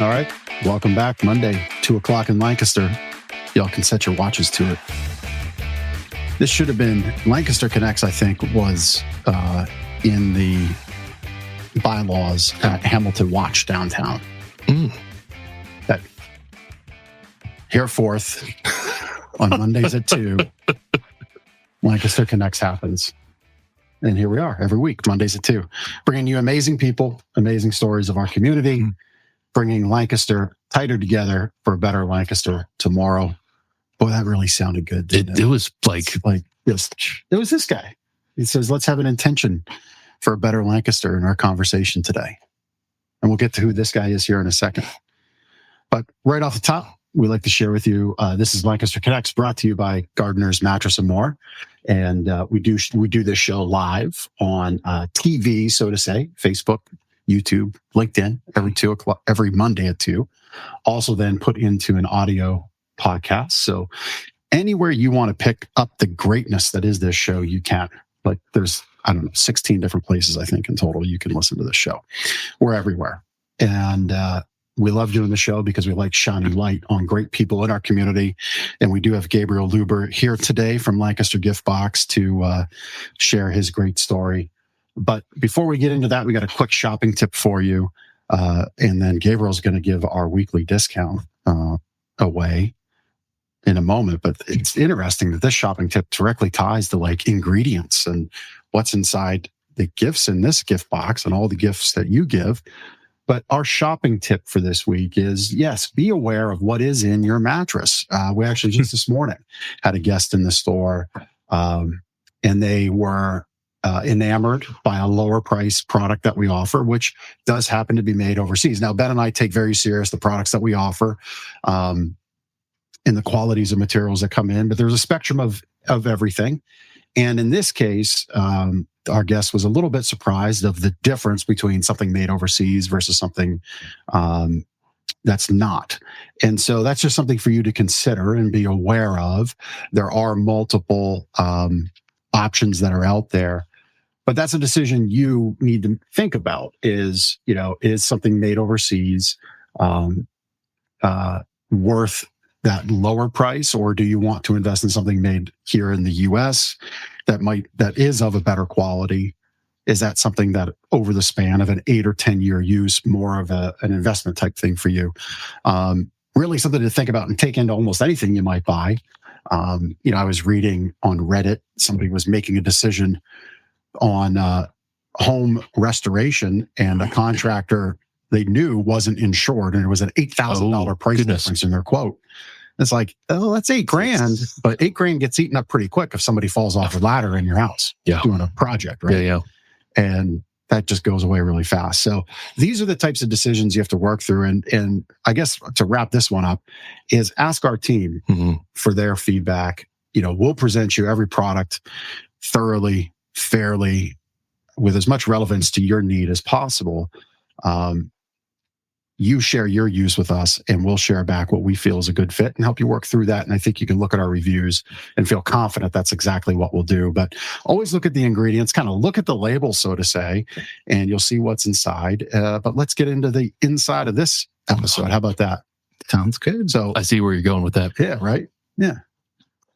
All right. Welcome back. Monday, 2 o'clock in Lancaster. Y'all can set your watches to it. This should have been Lancaster Connects, I think, was in the bylaws at Hamilton Watch downtown. That hereforth on Mondays at 2, Lancaster Connects happens. And here we are every week, Mondays at 2, bringing you amazing people, amazing stories of our community, bringing Lancaster tighter together for a better Lancaster tomorrow. Boy, that really sounded good. It was like this. It was this guy. He says, let's have an intention for a better Lancaster in our conversation today. And we'll get to who this guy is here in a second. But right off the top, we'd like to share with you, this is Lancaster Connects, brought to you by Gardeners Mattress and More. And we do this show live on TV, so to say, Facebook, YouTube, LinkedIn, every Monday at 2. Also then put into an audio podcast. So anywhere you want to pick up the greatness that is this show, you can. Like there's, 16 different places, I think, in total you can listen to this show. We're everywhere. And we love doing the show because we like shining light on great people in our community. And we do have Gabriel Luber here today from Lancaster Gift Box to share his great story. But before we get into that, we got a quick shopping tip for you. And then Gabriel's going to give our weekly discount away in a moment. But it's interesting that this shopping tip directly ties to like ingredients and what's inside the gifts in this gift box and all the gifts that you give. But our shopping tip for this week is, yes, be aware of what is in your mattress. We actually just this morning had a guest in the store and they were enamored by a lower price product that we offer, which does happen to be made overseas. Now, Ben and I take very serious the products that we offer and the qualities of materials that come in, but there's a spectrum of everything. And in this case, our guest was a little bit surprised of the difference between something made overseas versus something that's not. And so that's just something for you to consider and be aware of. There are multiple options that are out there, but that's a decision you need to think about is something made overseas worth that lower price, or do you want to invest in something made here in the US that is of a better quality? Is that something that over the span of an 8 or 10 year use, more of an investment type thing for you? Really something to think about and take into almost anything you might buy. I was reading on Reddit, somebody was making a decision on home restoration, and a contractor they knew wasn't insured, and it was an $8,000 price difference in their quote. It's like, oh, that's $8,000, but $8,000 gets eaten up pretty quick if somebody falls off a ladder in your house doing a project, right? Yeah. And that just goes away really fast. So these are the types of decisions you have to work through. And I guess to wrap this one up is ask our team for their feedback. We'll present you every product thoroughly, fairly, with as much relevance to your need as possible. You share your use with us and we'll share back what we feel is a good fit and help you work through that. And I think you can look at our reviews and feel confident that's exactly what we'll do. But always look at the ingredients, kind of look at the label, so to say, and you'll see what's inside. But let's get into the inside of this episode. How about that? Sounds good. So I see where you're going with that. Yeah, right? Yeah.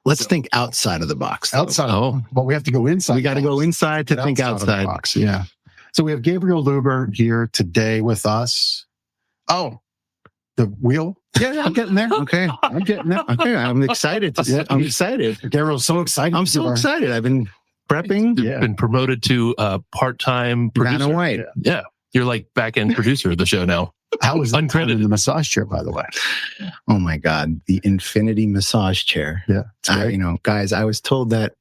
Let's think outside of the box. Outside. But we have to go inside. We got to go inside to think outside. The box. Yeah. So we have Gabriel Luber here today with us. Oh, the wheel? Yeah, I'm getting there. Okay. I'm getting there. Okay. I'm excited. I'm excited. Gabriel's so excited. I'm so excited. I've been prepping. You've been promoted to part-time producer. Vanna White. Yeah. You're like back-end producer of the show now. How was uncredited the massage chair, by the way? Oh my God. The infinity massage chair. Yeah. Guys, I was told that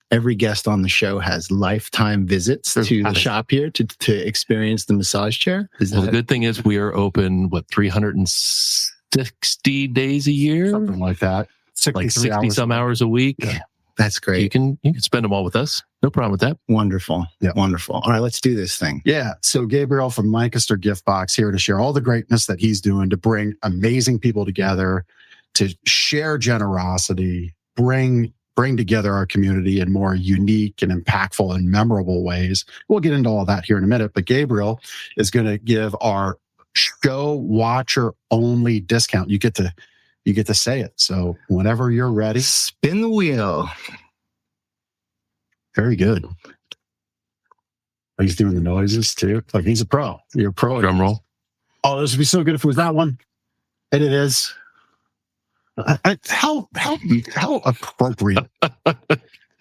every guest on the show has lifetime visits to the shop here to experience the massage chair. The good thing is we are open, 360 days a year? Something like that. 60 some hours a week. Yeah, that's great. You can spend them all with us. No problem with that. Wonderful. Yeah. Wonderful. All right, let's do this thing. Yeah. So Gabriel from Lancaster Gift Box here to share all the greatness that he's doing to bring amazing people together, to share generosity, bring together our community in more unique and impactful and memorable ways. We'll get into all that here in a minute, but Gabriel is going to give our show watcher only discount. You get to say it. So whenever you're ready, spin the wheel. Very good. He's doing the noises too. Like he's a pro. You're a pro. Drum roll. Oh, this would be so good if it was that one. And it is. How appropriate.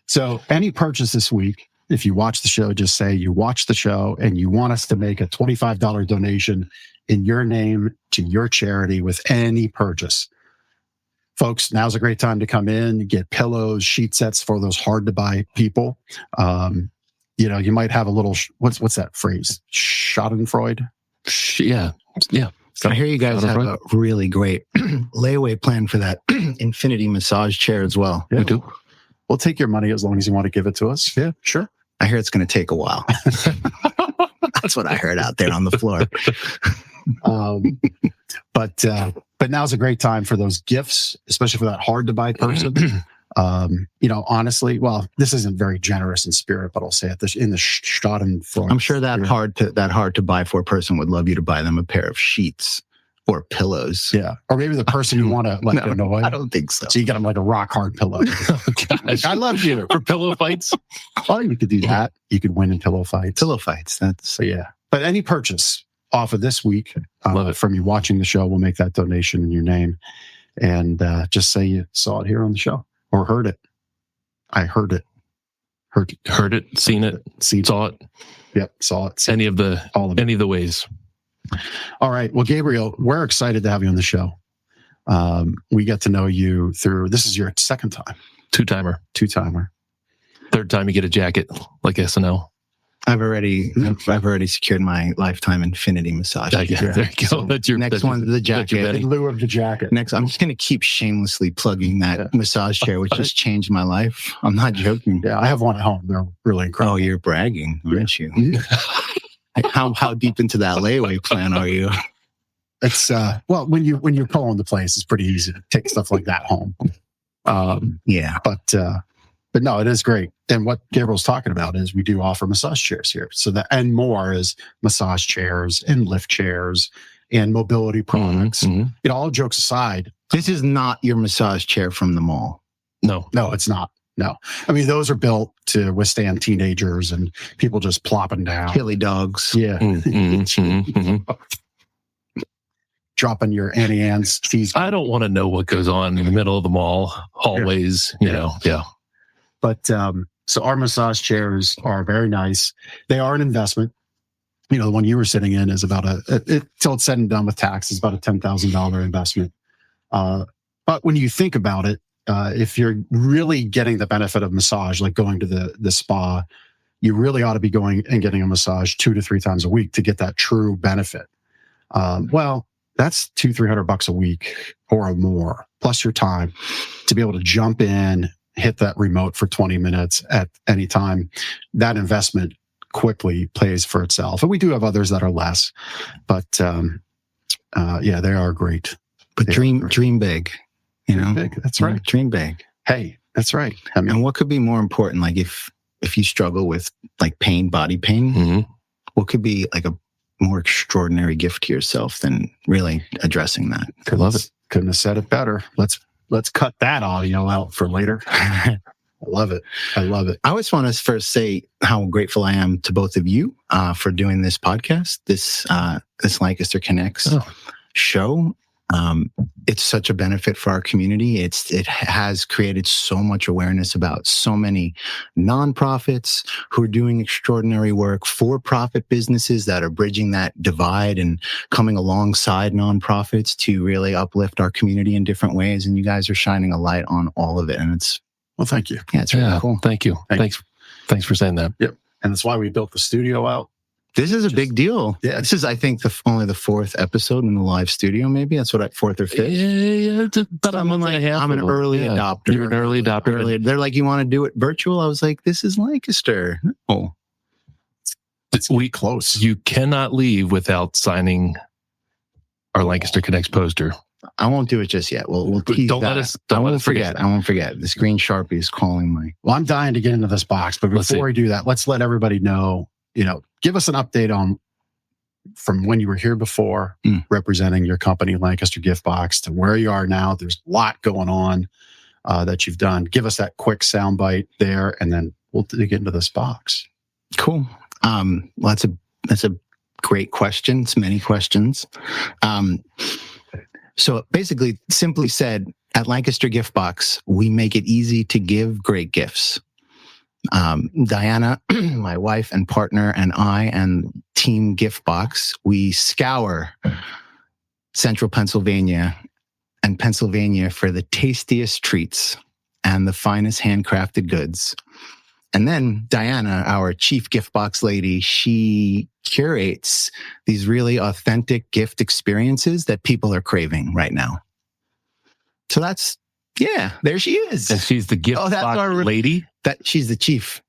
So any purchase this week, if you watch the show, just say you watch the show and you want us to make a $25 donation in your name to your charity with any purchase. Folks, now's a great time to come in, get pillows, sheet sets for those hard to buy people. You might have a little, what's that phrase? Schadenfreude? Yeah. I hear you guys have a really great layaway plan for that infinity massage chair as well. Yeah, we do. We'll take your money as long as you want to give it to us. Yeah, sure. I hear it's going to take a while. That's what I heard out there on the floor. But now's a great time for those gifts, especially for that hard to buy person. Honestly, well, this isn't very generous in spirit, but I'll say it in the Schadenfreude. I'm sure that hard to buy for person would love you to buy them a pair of sheets or pillows. Yeah, or maybe the person you want to annoy. I don't think so. So you get them like a rock hard pillow. Gosh, I love you for pillow fights. Well, you could do that. You could win in pillow fights. Pillow fights. So yeah. But any purchase off of this week from you watching the show, we'll make that donation in your name, and just say you saw it here on the show or heard it. I heard it. Heard it, seen it, saw it. Yep, saw it. Any of the ways. All right. Well, Gabriel, we're excited to have you on the show. We get to know you this is your second time. Two-timer. Third time you get a jacket like SNL. I've already secured my lifetime infinity massage. There you go. So that's your next one, the jacket. In lieu of the jacket. Next, I'm just going to keep shamelessly plugging that massage chair, which just changed my life. I'm not joking. Yeah, I have one at home. They're really incredible. Oh, you're bragging, aren't you? How deep into that layaway plan are you? It's when you're calling the place, it's pretty easy to take stuff like that home. But no, it is great. And what Gabriel's talking about is we do offer massage chairs here. So and more is massage chairs and lift chairs and mobility products. Mm-hmm. All jokes aside, this is not your massage chair from the mall. No, it's not. No, I mean, those are built to withstand teenagers and people just plopping down. Killy dogs. Yeah. Dropping your Auntie Anne's cheese. I don't want to know what goes on in the middle of the mall hallways, Yeah. But so our massage chairs are very nice. They are an investment. The one you were sitting in is about till it's said and done with tax, is about a $10,000 investment. But when you think about it, if you're really getting the benefit of massage, like going to the spa, you really ought to be going and getting a massage 2 to 3 times a week to get that true benefit. Well, that's $200-300 a week or more, plus your time to be able to jump in, hit that remote for 20 minutes at any time. That investment quickly pays for itself. And we do have others that are less, but they are great. But dream big, Dream big. That's right. Dream big. Hey, that's right. I mean, and what could be more important? Like if you struggle with like body pain, what could be like a more extraordinary gift to yourself than really addressing that? I love it. Couldn't have said it better. Let's cut that audio out for later. I love it. I always want to first say how grateful I am to both of you for doing this podcast, this Lancaster Connects show. It's such a benefit for our community. It has created so much awareness about so many nonprofits who are doing extraordinary work, for-profit businesses that are bridging that divide and coming alongside nonprofits to really uplift our community in different ways. And you guys are shining a light on all of it. And thank you. Yeah, it's really cool. Thank you. Thanks for saying that. Yep. And that's why we built the studio out. This is a big deal. Yeah. This is, I think, only the 4th episode in the live studio, maybe. That's what 4th or 5th. Yeah. It's about a month and a half. I'm an early adopter. You're an early adopter. They're like, you want to do it virtual? I was like, this is Lancaster. Oh. It's close. You cannot leave without signing our Lancaster Connects poster. I won't do it just yet. We'll tease don't that. let us. I won't forget. This green Sharpie is calling me. Well, I'm dying to get into this box, but before we do that, let's let everybody know. Give us an update on from when you were here before, representing your company, Lancaster Gift Box, to where you are now. There's a lot going on that you've done. Give us that quick soundbite there, and then we'll dig into this box. Cool. Well, that's a great question. It's many questions. So basically, simply said, at Lancaster Gift Box, we make it easy to give great gifts. Diana, my wife and partner, and I and Team Gift Box, we scour central Pennsylvania and Pennsylvania for the tastiest treats and the finest handcrafted goods. And then Diana, our chief gift box lady, she curates these really authentic gift experiences that people are craving right now. So that's, yeah, there she is. And she's the gift box lady? She's the chief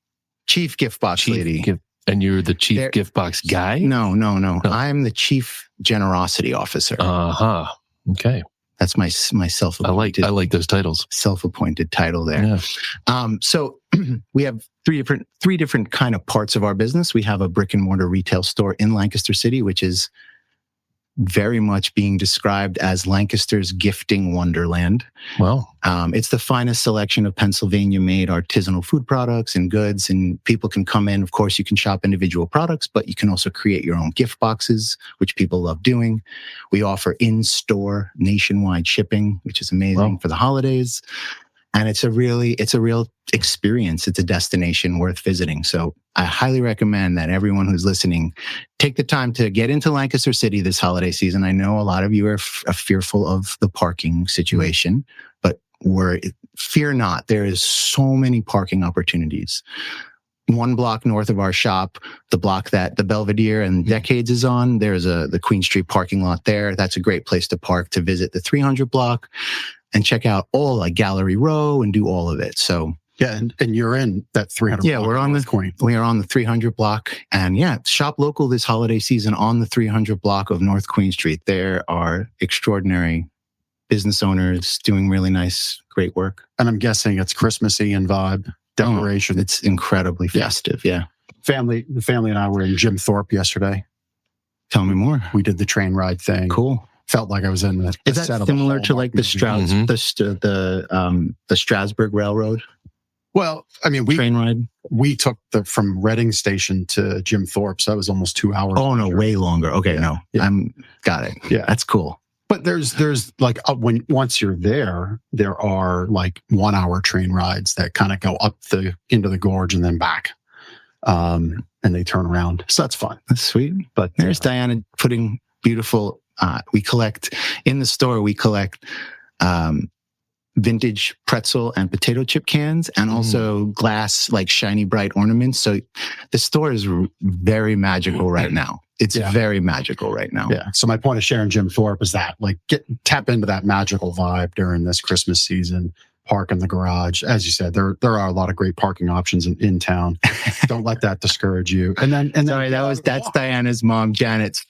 gift box lady. And you're the chief gift box guy? No. I'm the chief generosity officer. Uh-huh. Okay. That's my self-appointed. I like those titles. Self-appointed title there. Yeah. So we have three different kind of parts of our business. We have a brick and mortar retail store in Lancaster City, which is very much being described as Lancaster's gifting wonderland. Wow. It's the finest selection of Pennsylvania-made artisanal food products and goods, and people can come in. Of course, you can shop individual products, but you can also create your own gift boxes, which people love doing. We offer in-store nationwide shipping, which is amazing for the holidays. And it's a real experience. It's a destination worth visiting. So I highly recommend that everyone who's listening take the time to get into Lancaster City this holiday season. I know a lot of you are fearful of the parking situation, but fear not. There is so many parking opportunities. One block north of our shop, the block that the Belvedere and Decades is on, there's the Queen Street parking lot there. That's a great place to park to visit the 300 block. And check out all like Gallery Row and do all of it. So yeah, and you're in that 300. Yeah, we are on the 300 block, and shop local this holiday season on the 300 block of North Queen Street. There are extraordinary business owners doing really nice, great work. And I'm guessing it's Christmassy in vibe, decoration. It's incredibly festive. Yeah. The family and I were in Jim Thorpe yesterday. Tell me more. We did the train ride thing. Cool. Felt like I was in the. Is that similar to like the Strasburg Railroad? Well, I mean, train ride. We took from Reading Station to Jim Thorpe, so that was almost 2 hours. Oh no, way longer. Okay, got it. Yeah, that's cool. But there's like once you're there are like 1 hour train rides that kind of go up into the gorge and then back, and they turn around. So that's fun. That's sweet. But there's Diana putting beautiful. We collect in the store. We collect vintage pretzel and potato chip cans, and also glass, like shiny, bright ornaments. So the store is very magical right now. It's very magical right now. Yeah. So my point of sharing Jim Thorpe is that like tap into that magical vibe during this Christmas season. Park in the garage. As you said, there are a lot of great parking options in town. Don't let that discourage you. And then sorry, that's Diana's mom, Janet's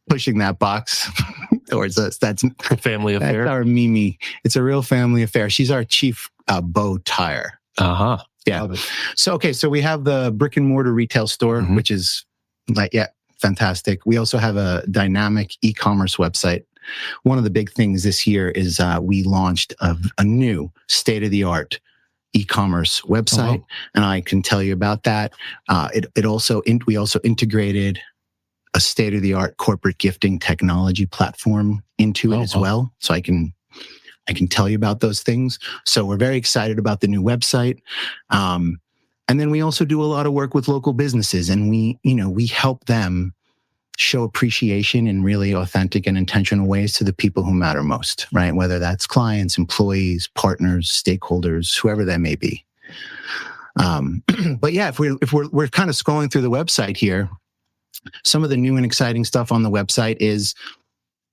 pushing that box towards us. That's a family affair. That's our Mimi. It's a real family affair. She's our chief bow tire. Uh-huh. Yeah. So we have the brick and mortar retail store, which is fantastic. We also have a dynamic e-commerce website. One of the big things this year is we launched a new state-of-the-art e-commerce website, and I can tell you about that. We also integrated a state-of-the-art corporate gifting technology platform into it as well. So I can tell you about those things. So we're very excited about the new website. And then we also do a lot of work with local businesses, and we help them show appreciation in really authentic and intentional ways to the people who matter most, right? Whether that's clients, employees, partners, stakeholders, whoever that may be. But yeah, if we're kind of scrolling through the website here, some of the new and exciting stuff on the website is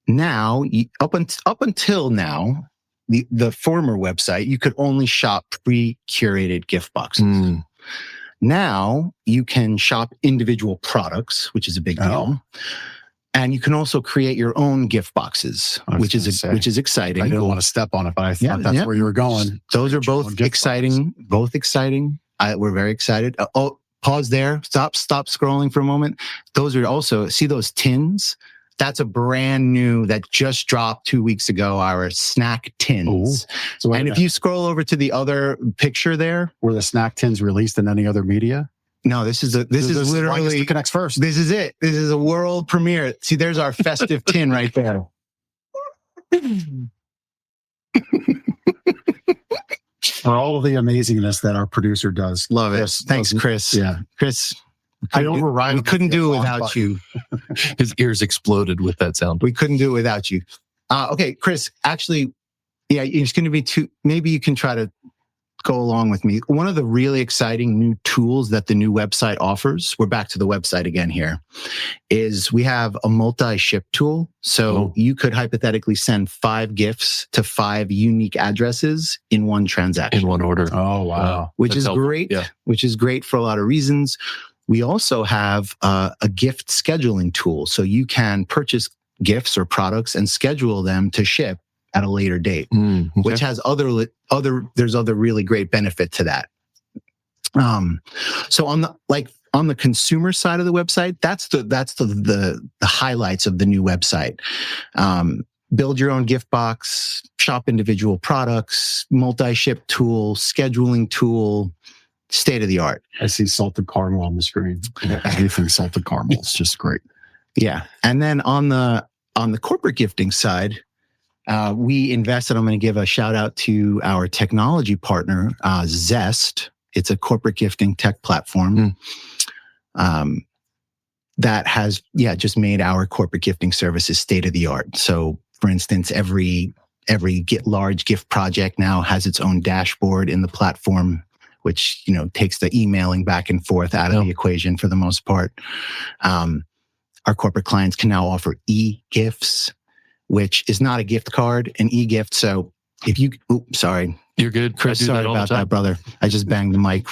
now, up until now, the former website, you could only shop pre-curated gift boxes. Now you can shop individual products, which is a big deal. And you can also create your own gift boxes, which is exciting. I didn't want to step on it, but I thought where you were going. Those are both exciting. We're very excited. pause there. Stop scrolling for a moment. Those are also, see those tins? That's a brand new that just dropped 2 weeks ago, our snack tins. So And if you scroll over to the other picture there, were the snack tins released in any other media? no, this is literally Lancaster Connects first. This is it. This is a world premiere. See, there's our festive tin right there. For all of the amazingness that our producer does. Love it. Chris, Thanks, Chris. Yeah. Chris, I override. we couldn't do it without you. His ears exploded with that sound. We couldn't do it without you. Okay, Chris, actually, yeah, it's going to be maybe you can try to go along with me. One of the really exciting new tools that the new website offers, we're back to the website again here, is we have a multi-ship tool. So you could hypothetically send 5 gifts to 5 unique addresses in one transaction. In one order. Oh, wow. Which That's is helpful. great. Yeah. Which is great for a lot of reasons. We also have a gift scheduling tool. So you can purchase gifts or products and schedule them to ship at a later date, Okay. which has there's other really great benefit to that. So on the consumer side of the website, that's the highlights of the new website. Build your own gift box, shop individual products, multi-ship tool, scheduling tool, state of the art. I see salted caramel on the screen. Anything salted caramel is just great. Yeah. And then on the corporate gifting side, we invested. I'm going to give a shout out to our technology partner, Zest. It's a corporate gifting tech platform that has, just made our corporate gifting services state of the art. So, for instance, every large gift project now has its own dashboard in the platform, which takes the emailing back and forth out of the equation for the most part. Our corporate clients can now offer e-gifts, which is not a gift card, an e-gift. So if you, sorry. You're good. Chris, sorry about that, brother. I just banged the mic,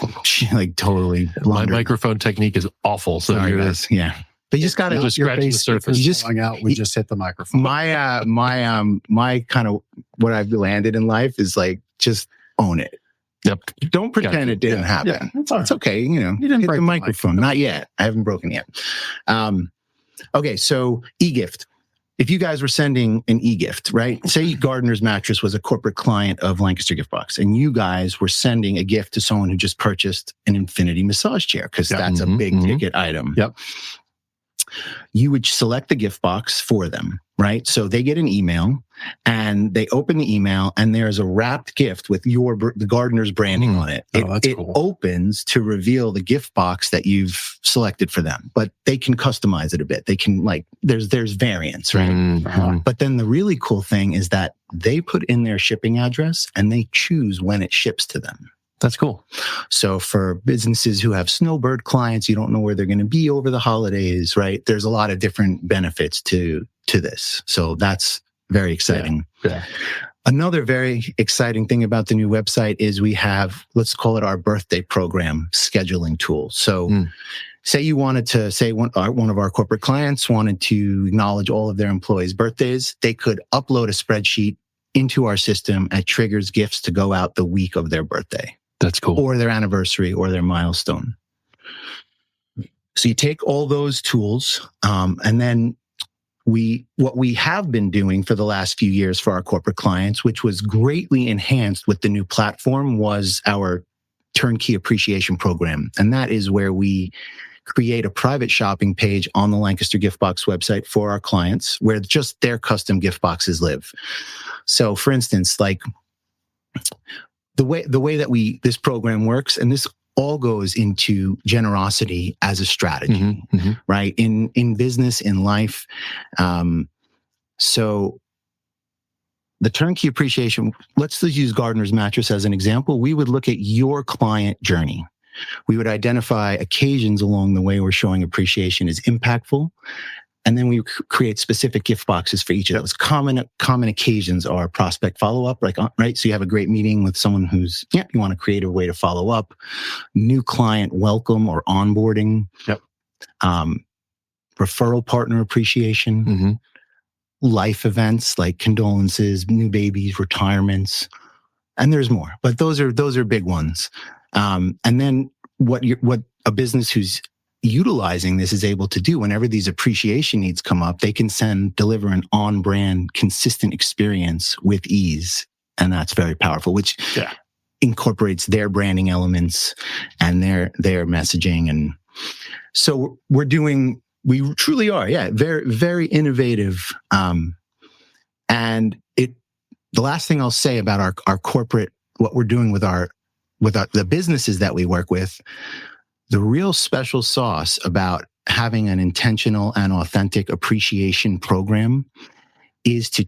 like totally blundered. My microphone technique is awful. So sorry, guys. Yeah. But you just got to just scratch the surface. You just hung out. We just hit the microphone. My kind of what I've landed in life is like, just own it. Yep. Don't pretend it didn't happen. Yeah, it's okay. You didn't hit break the microphone. Not yet. I haven't broken yet. Okay. So e-gift. If you guys were sending an e-gift, right? Say Gardener's Mattress was a corporate client of Lancaster Gift Box, and you guys were sending a gift to someone who just purchased an Infinity massage chair, because that's a big ticket item. Yep. You would select the gift box for them, right? So they get an email and they open the email and there's a wrapped gift with the Gardener's branding on it. It cool. opens to reveal the gift box that you've selected for them, but they can customize it a bit. They can there's variants, right? But then the really cool thing is that they put in their shipping address and they choose when it ships to them. That's cool. So for businesses who have snowbird clients, you don't know where they're going to be over the holidays, right? There's a lot of different benefits to this. So that's very exciting. Yeah. Another very exciting thing about the new website is we have, let's call it our birthday program scheduling tool. So say you wanted to, say one of our corporate clients wanted to acknowledge all of their employees' birthdays, they could upload a spreadsheet into our system that triggers gifts to go out the week of their birthday. That's cool. Or their anniversary or their milestone. So you take all those tools, and then what we have been doing for the last few years for our corporate clients, which was greatly enhanced with the new platform, was our turnkey appreciation program. And that is where we create a private shopping page on the Lancaster Gift Box website for our clients, where just their custom gift boxes live. So for instance, like the way that this program works, and this all goes into generosity as a strategy, right? In business, in life. So the turnkey appreciation, let's just use Gardener's Mattress as an example. We would look at your client journey. We would identify occasions along the way where showing appreciation is impactful. And then we create specific gift boxes for each of those. Common occasions are prospect follow-up, right? So you have a great meeting with someone who's, you want to create a way to follow up. New client welcome or onboarding. Yep. Referral partner appreciation. Life events like condolences, new babies, retirements. And there's more, but those are big ones. And then what a business who's utilizing this is able to do whenever these appreciation needs come up, they can deliver an on-brand, consistent experience with ease. And that's very powerful, which incorporates their branding elements and their messaging. And so we truly are, very, very innovative. And the last thing I'll say about our corporate, what we're doing with the businesses that we work with, the real special sauce about having an intentional and authentic appreciation program is to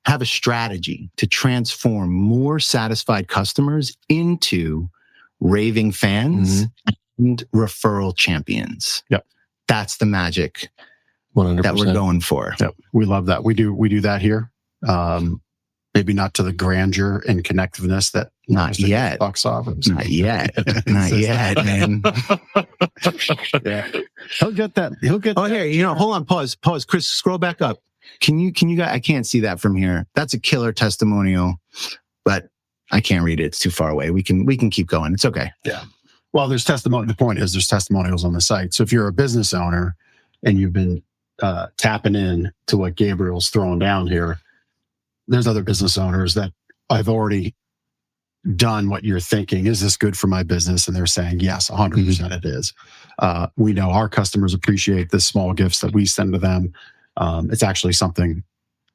have a strategy to transform more satisfied customers into raving fans and referral champions. Yep. That's the magic 100%. that we're going for. Yep. We love that. We do that here. Maybe not to the grandeur and connectiveness that not yet. Box offers. Not yet. Not yet, man. Yeah. He'll get that. Here, hold on, pause. Chris, scroll back up. Can you guys, I can't see that from here. That's a killer testimonial, but I can't read it. It's too far away. We can keep going. It's okay. Yeah. Well, there's testimony. The point is there's testimonials on the site. So if you're a business owner and you've been tapping in to what Gabriel's throwing down here, there's other business owners that I've already done what you're thinking. Is this good for my business? And they're saying, yes, 100% it is. We know our customers appreciate the small gifts that we send to them. It's actually something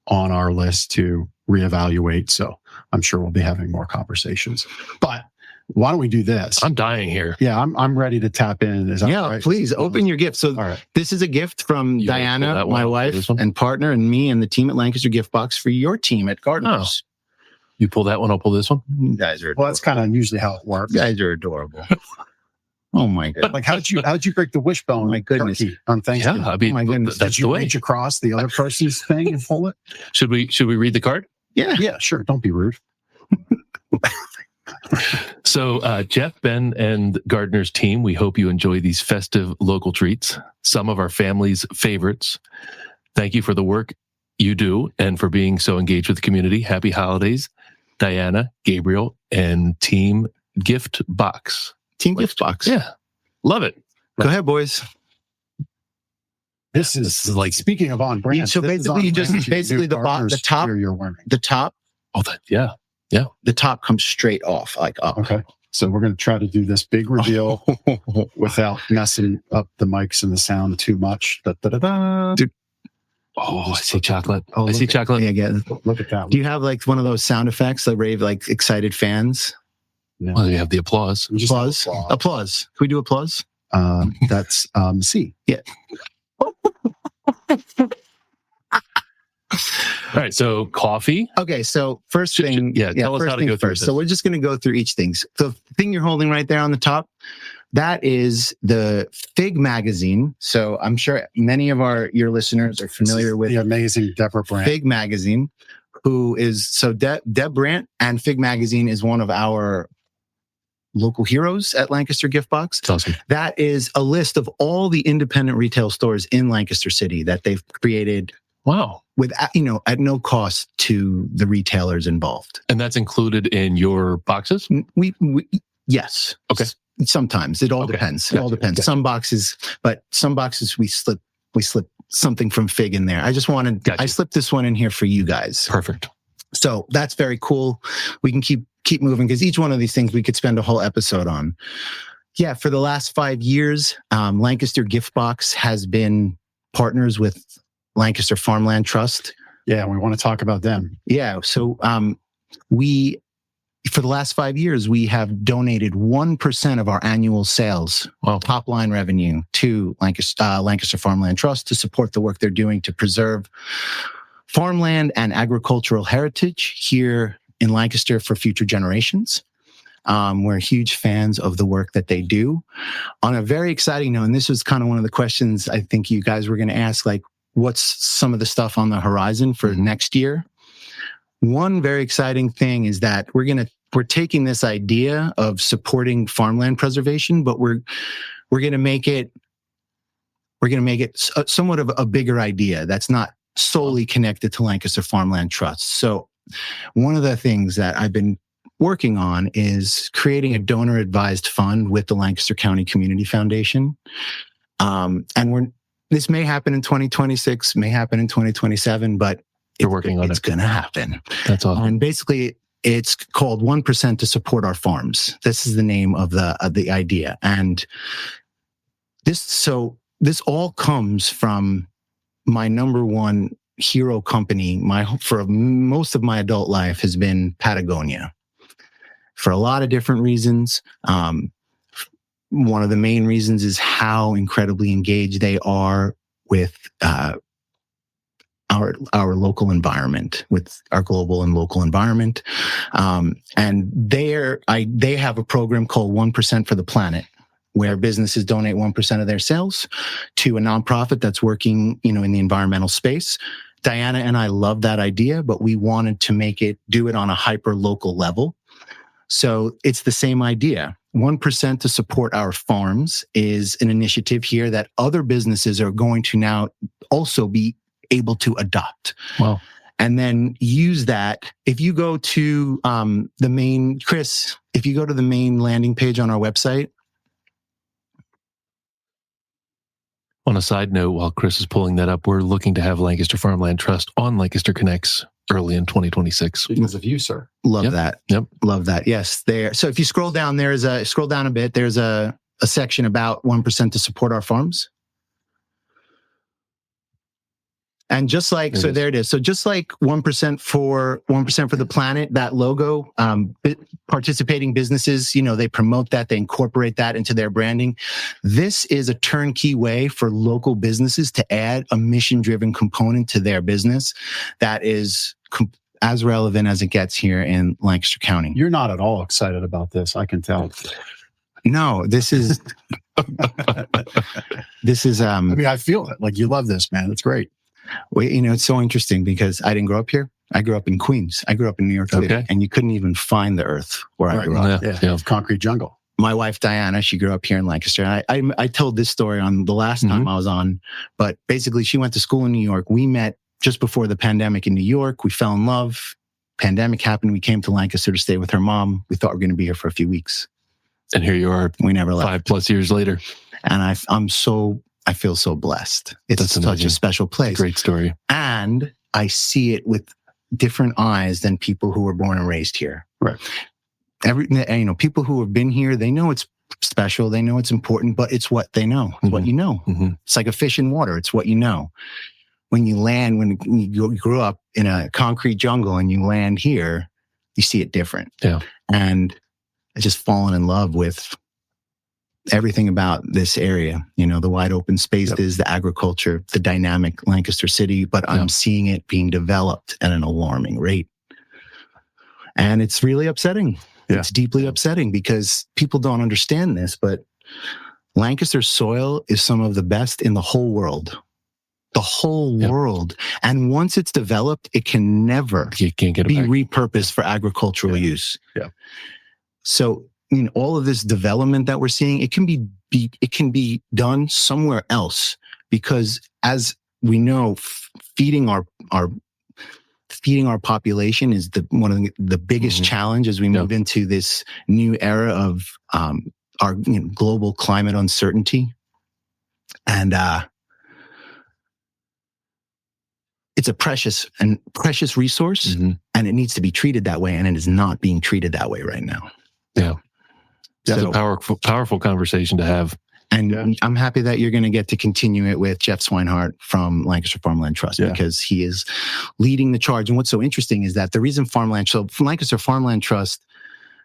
on our list to reevaluate. So I'm sure we'll be having more conversations. But why don't we do this? I'm dying here. Yeah, I'm ready to tap in. Is that right? Please open your gift. So all right. This is a gift from Diana, my wife and partner, and me and the team at Lancaster Gift Box for your team at Gardeners. You pull that one, I'll pull this one. You guys are adorable. Well, that's kind of usually how it works. You guys are adorable. Oh my god! Like how'd you break the wishbone? My goodness! Turkey on Thanksgiving. Yeah, I mean, my goodness. that's Did you the way. reach across the other person's thing and pull it? Should we read the card? Yeah, sure. Don't be rude. So, Jeff, Ben, and Gardner's team, we hope you enjoy these festive local treats, some of our family's favorites. Thank you for the work you do and for being so engaged with the community. Happy holidays, Diana, Gabriel, and Team Gift Box. Team Gift Box. Yeah, love it. Go ahead, boys. This is like, speaking of on brand. So basically, the top. You're wearing The top. Oh, yeah. The top comes straight off, like up. Okay. So we're going to try to do this big reveal without messing up the mics and the sound too much. Da, da, da, da. Dude. Oh, I see chocolate. Oh, I see chocolate. Yeah, again. Look at that. Do you have like one of those sound effects that rave like excited fans? No. Well, you have the applause. Applause. Can we do applause? That's C. Yeah. All right. So coffee. Okay. So first thing. Tell us how to go through this. So we're just going to go through each thing. The thing you're holding right there on the top, that is the Fig magazine. So I'm sure many of your listeners are familiar with the amazing Deborah Brandt. Fig magazine, who is Deb Brandt, and Fig magazine is one of our local heroes at Lancaster Gift Box. That's awesome. That is a list of all the independent retail stores in Lancaster City that they've created. Wow. With at no cost to the retailers involved. And that's included in your boxes? We yes. Okay. Sometimes it all depends. It all depends. Gotcha. Some boxes we slip something from Fig in there. I slipped this one in here for you guys. Perfect. So that's very cool. We can keep moving because each one of these things we could spend a whole episode on. Yeah, for the last 5 years, Lancaster Gift Box has been partners with Lancaster Farmland Trust. Yeah, we want to talk about them. Yeah, so for the last 5 years, we have donated 1% of our annual sales, top line revenue, to Lancaster Farmland Trust to support the work they're doing to preserve farmland and agricultural heritage here in Lancaster for future generations. We're huge fans of the work that they do. On a very exciting note, and this was kind of one of the questions I think you guys were going to ask, like, what's some of the stuff on the horizon for next year? One very exciting thing is that we're taking this idea of supporting farmland preservation, but we're going to make it somewhat of a bigger idea that's not solely connected to Lancaster Farmland Trust. So one of the things that I've been working on is creating a donor-advised fund with the Lancaster County Community Foundation. This may happen in 2026, may happen in 2027, but it's going to happen. That's awesome. And basically, it's called 1% to support our farms. This is the name of the idea. And this all comes from my number one hero company. For most of my adult life has been Patagonia, for a lot of different reasons. One of the main reasons is how incredibly engaged they are with our local environment, with our global and local environment. And they have a program called 1% for the Planet, where businesses donate 1% of their sales to a nonprofit that's working, in the environmental space. Diana and I love that idea, but we wanted to do it on a hyper local level. So it's the same idea. 1% to support our farms is an initiative here that other businesses are going to now also be able to adopt. Wow. And then use that. If you go to the main landing page on our website. On a side note, while Chris is pulling that up, we're looking to have Lancaster Farmland Trust on Lancaster Connects early in 2026. Because of you, sir. Love that. Yep. Love that. Yes. There. So if you scroll down, scroll down a bit, there's a section about 1% to support our farms. And just like, so there it is. So just like 1% for the planet, that logo, participating businesses, they promote that, they incorporate that into their branding. This is a turnkey way for local businesses to add a mission-driven component to their business that is as relevant as it gets here in Lancaster County. You're not at all excited about this, I can tell. No, this is, I mean, I feel it. Like, you love this, man. It's great. Well, it's so interesting because I didn't grow up here. I grew up in Queens. I grew up in New York City, and you couldn't even find the earth where I grew up. Yeah. Concrete jungle. My wife, Diana, she grew up here in Lancaster. I told this story on the last time I was on, but basically she went to school in New York. We met just before the pandemic in New York. We fell in love. Pandemic happened. We came to Lancaster to stay with her mom. We thought we were going to be here for a few weeks. And here you are. We never left. 5+ years later. And I feel so blessed. It's such a special place. Great story. And I see it with different eyes than people who were born and raised here. Right. People who have been here, they know it's special. They know it's important, but it's what they know. It's what you know. It's like a fish in water. It's what you know. When you grew up in a concrete jungle and you land here, you see it different. Yeah. And I just fallen in love with everything about this area, the wide open spaces, the agriculture, the dynamic Lancaster city, but I'm seeing it being developed at an alarming rate. And it's really upsetting. Yeah. It's deeply upsetting because people don't understand this, but Lancaster soil is some of the best in the whole world. The whole world. And once it's developed, it can never be repurposed for agricultural use. Yeah. So all of this development that we're seeing, it can be done somewhere else, because as we know, feeding our population is one of the biggest challenge as we move into this new era of our global climate uncertainty. And it's a precious resource, and it needs to be treated that way, and it is not being treated that way right now. Yeah. That's a powerful conversation to have. And I'm happy that you're going to get to continue it with Jeff Swinehart from Lancaster Farmland Trust, because he is leading the charge. And what's so interesting is that the reason Lancaster Farmland Trust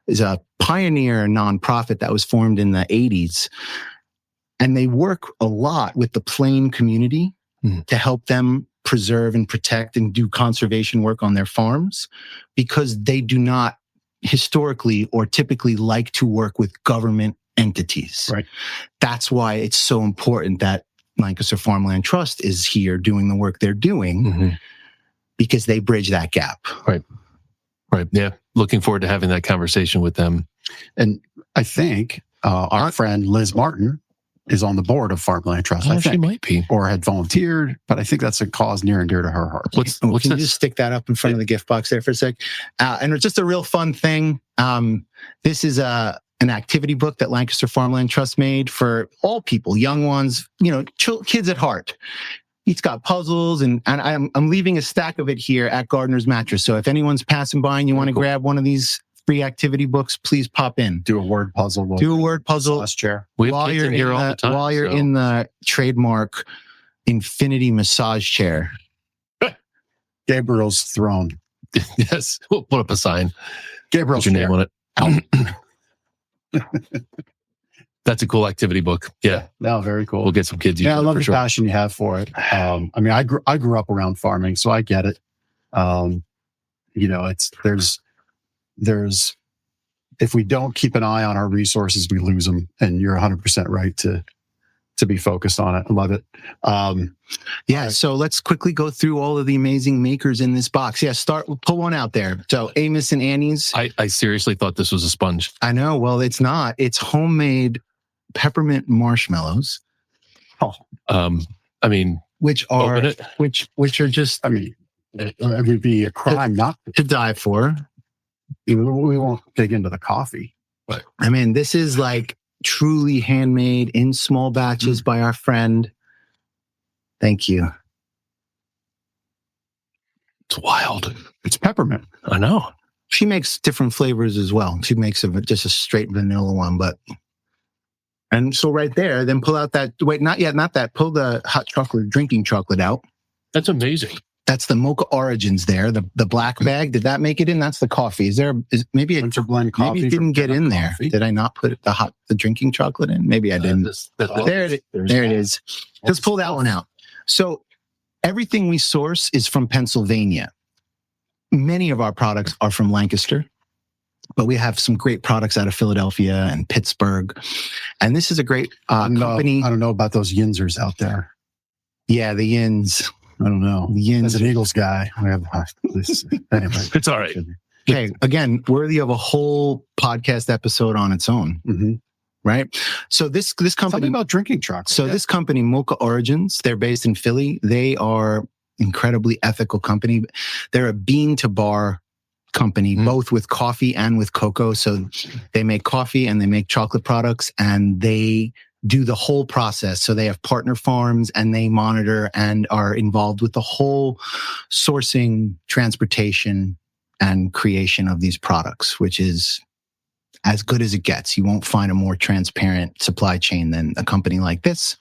is a pioneer nonprofit that was formed in the 80s. And they work a lot with the plain community to help them preserve and protect and do conservation work on their farms, because they do not historically or typically like to work with government entities. Right. That's why it's so important that Lancaster Farmland Trust is here doing the work they're doing, because they bridge that gap. Right. Right. Yeah. Looking forward to having that conversation with them. And I think our friend Liz Martin is on the board of Farmland Trust. I think she might be, or had volunteered, but I think that's a cause near and dear to her heart. Can you just stick that up in front of the gift box there for a sec? And it's just a real fun thing. This is an activity book that Lancaster Farmland Trust made for all people, young ones, kids at heart. It's got puzzles, and I'm leaving a stack of it here at Gardner's Mattress. So if anyone's passing by and you want to grab one of these free activity books, please pop in. Do a word puzzle. Last chair. We have kids in here all the time. While you're in the trademark infinity massage chair. Gabriel's throne. Yes, we'll put up a sign. Gabriel's Put your name chair. on it. That's a cool activity book. Yeah. No, very cool. We'll get some kids. Yeah, I love for the sure. passion you have for it. I mean, I grew up around farming, so I get it. There's if we don't keep an eye on our resources, we lose them. And you're 100% right to be focused on it. I love it. So let's quickly go through all of the amazing makers in this box. Yeah, pull one out there. So Amos and Annie's. I seriously thought this was a sponge. I know. Well, it's not. It's homemade peppermint marshmallows. I mean, which are just, I mean, it would be a crime not to die for. We won't dig into the coffee. But I mean, this is like truly handmade in small batches by our friend. Thank you. It's wild. It's peppermint. I know. She makes different flavors as well. She makes just a straight vanilla one, and so right there, then pull out that, wait, not yet, not that. Pull the hot chocolate, drinking chocolate out. That's amazing. That's the Mocha Origins there, the black bag. Did that make it in? That's the coffee. Maybe blend coffee? Maybe it didn't get in there. Coffee? Did I not put the drinking chocolate in? Maybe I didn't. There it is. Let's pull that one out. So everything we source is from Pennsylvania. Many of our products are from Lancaster, but we have some great products out of Philadelphia and Pittsburgh. And this is a great company. I don't know about those Yinzers out there. Yeah, the Yins. I don't know. The Yins. As an Eagles guy, anyway. It's all right. Okay, again, worthy of a whole podcast episode on its own. Mm-hmm. Right? So this company... Something about drinking chocolate. So this company, Mocha Origins, they're based in Philly. They are incredibly ethical company. They're a bean to bar company, both with coffee and with cocoa. So they make coffee and they make chocolate products, and they do the whole process. So they have partner farms, and they monitor and are involved with the whole sourcing, transportation, and creation of these products, which is as good as it gets. You won't find a more transparent supply chain than a company like this.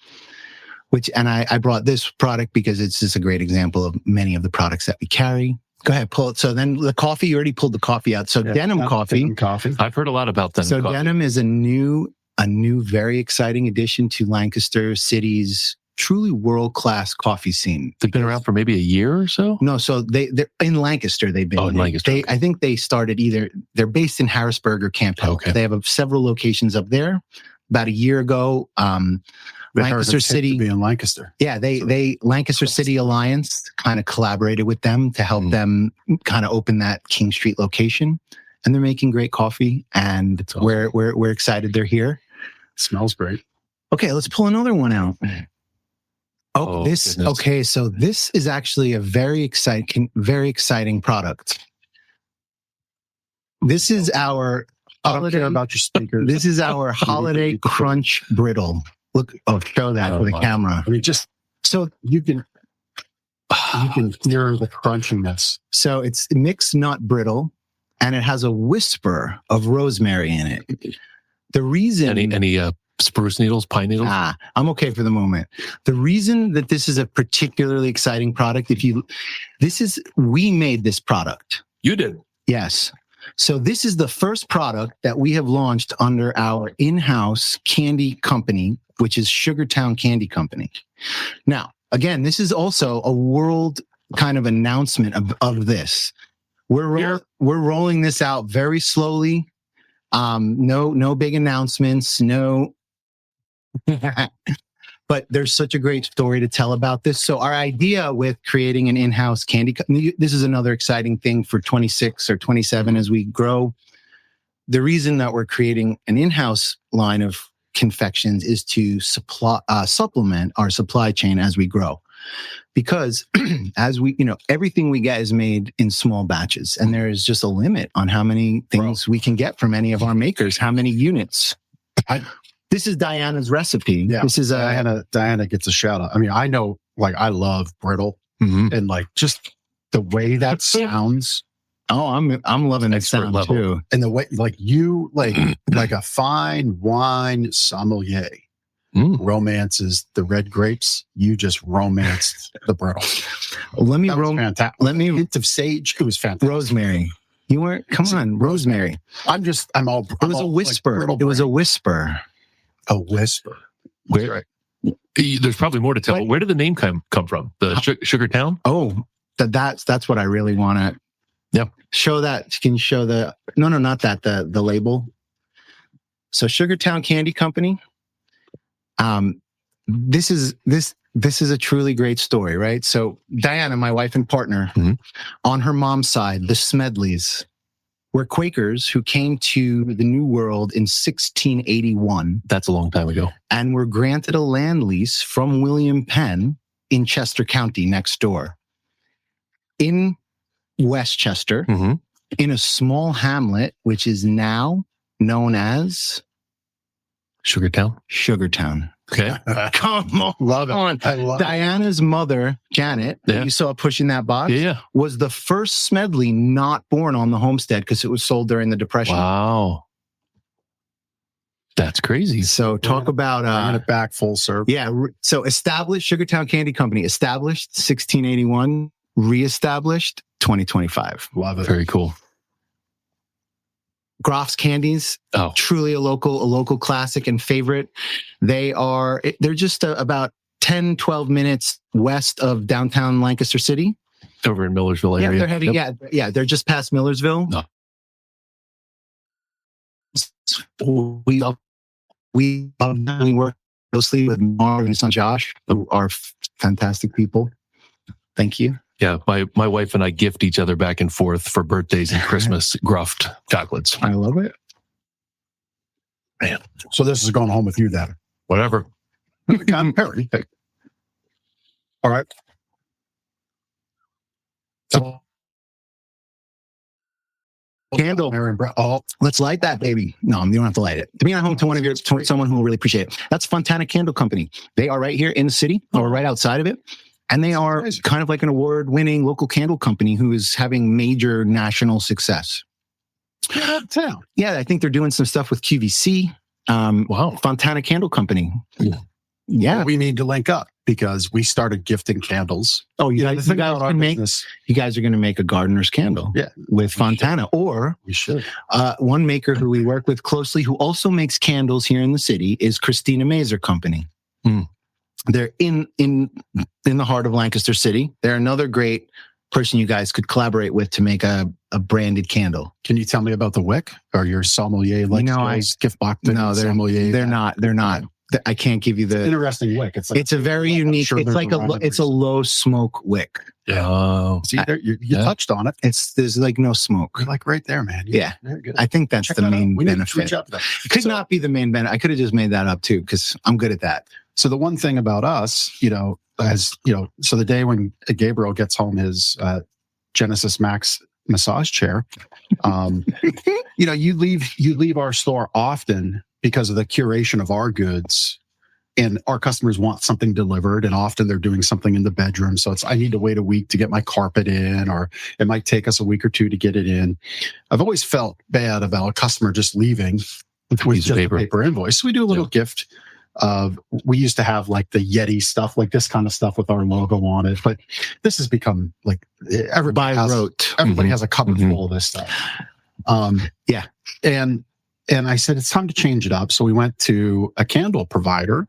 And I brought this product because it's just a great example of many of the products that we carry. Go ahead, pull it. So then the coffee, you already pulled the coffee out. So Denim Coffee. I've heard a lot about Denim So Coffee. Denim is a new, very exciting addition to Lancaster City's truly world-class coffee scene. They've been around for maybe a year or so? No, so they're in Lancaster. They've been. Oh, in Lancaster. I think they started they're based in Harrisburg or Camp Hill. Okay. They have several locations up there. About a year ago, Lancaster City be in Lancaster. Yeah, they Lancaster City Alliance kind of collaborated with them to help them kind of open that King Street location, and they're making great coffee. And awesome. we're excited they're here. Smells great. Okay, let's pull another one out. Goodness. Okay, so this is actually a very exciting product. This is our I don't care about your speakers. This is our Holiday Crunch Brittle. Look, show that for the camera. I mean, just so you can hear the crunchiness. So it's mixed nut brittle, and it has a whisper of rosemary in it. The reason any spruce needles, pine needles? I'm okay for the moment. The reason that this is a particularly exciting product, we made this product. You did. Yes. So this is the first product that we have launched under our in-house candy company, which is Sugartown Candy Company. Now, again, this is also a world kind of announcement of this. We're rolling this out very slowly. No big announcements, no. But there's such a great story to tell about this. So our idea with creating an in-house candy, this is another exciting thing for 26 or 27 as we grow. The reason that we're creating an in-house line of confections is to supplement our supply chain as we grow. because as we, everything we get is made in small batches, and there is just a limit on how many things we can get from any of our makers, how many units. This is Diana's recipe. Yeah. This is Diana gets a shout out. I mean, I know, like, I love brittle, and like just the way that sounds. Oh, I'm loving that Expert sound level. too. And the way, like, you like a fine wine sommelier romances the red grapes. You just romanced the brittle. Let me That was fantastic. let me Hint of sage. It was fantastic. rosemary. You weren't. Come on, rosemary. I'm all. It was a whisper. Like, It was a whisper. a whisper. Where, there's probably more to tell. But where did the name come from? The Sugar Town? Oh, that's what I really want to. Yep. Show that. Can you show the? No, not that. The label. So Sugartown Candy Company. This is a truly great story, right? So Diana, my wife and partner, on her mom's side, the Smedleys were Quakers who came to the New World in 1681 That's a long time ago. and were granted a land lease from William Penn in Chester County next door. In Westchester, in a small hamlet, which is now known as Sugar Town? Sugartown. Okay. Come on. Love it. I love it. Diana's mother, Janet, that you saw pushing that box, Yeah. was the first Smedley not born on the homestead because it was sold during the Depression. Wow. That's crazy. So talk about... Bringing it back full circle. Yeah. So established Sugartown Candy Company, established 1681, reestablished 2025. Love it. Very cool. Groff's Candies, Oh, truly a local classic and favorite. They're just about 10, 12 minutes west of downtown Lancaster City. over in Millersville area. Yeah, they're heading. Yep. Yeah, they're just past Millersville. No. We work closely with Mark and his son Josh, who are fantastic people. Thank you. Yeah, my wife and I gift each other back and forth for birthdays and Christmas Gruffed chocolates. I love it. Man, So this is going home with you then. whatever. Perry. All right. So, Candle. Oh, Let's light that, baby. No, you don't have to light it. To be at home to someone who will really appreciate it. That's Fontana Candle Company. They are right here in the city or right outside of it. And they are kind of like an award-winning local candle company who is having major national success. get out of town. Yeah, I think they're doing some stuff with QVC. Wow. Fontana Candle Company. Yeah. Yeah. We need to link up because we started gifting candles. Oh, you The guys, thing about our business, you guys are going to make a gardener's candle. Yeah. With Fontana. Or we should. one maker who we work with closely who also makes candles here in the city is Christina Mazer Company. They're in the heart of Lancaster City. They're another great person you guys could collaborate with to make a branded candle. Can you tell me about the wick or your sommelier like gift box? No, they're not. I can't give you the Interesting wick. It's like, it's a very unique. sure It's there's like it's a low smoke wick. Oh, see, there, you touched on it. There's like no smoke. We're like right there, man. Yeah. Very good. I think that's Check the that out. main We need to benefit. reach out to them. It could not be the main benefit. I could have just made that up too because I'm good at that. So the one thing about us, so the day when Gabriel gets home his Genesis Max massage chair, you leave our store often because of the curation of our goods, and our customers want something delivered, and often they're doing something in the bedroom. So I need to wait a week to get my carpet in, or it might take us a week or two to get it in. I've always felt bad about a customer just leaving with just a paper invoice. So we do a little gift. We used to have like the Yeti stuff, like this kind of stuff with our logo on it, but this has become like everybody has a cupboard full of this stuff. Yeah. And I said, it's time to change it up. So we went to a candle provider,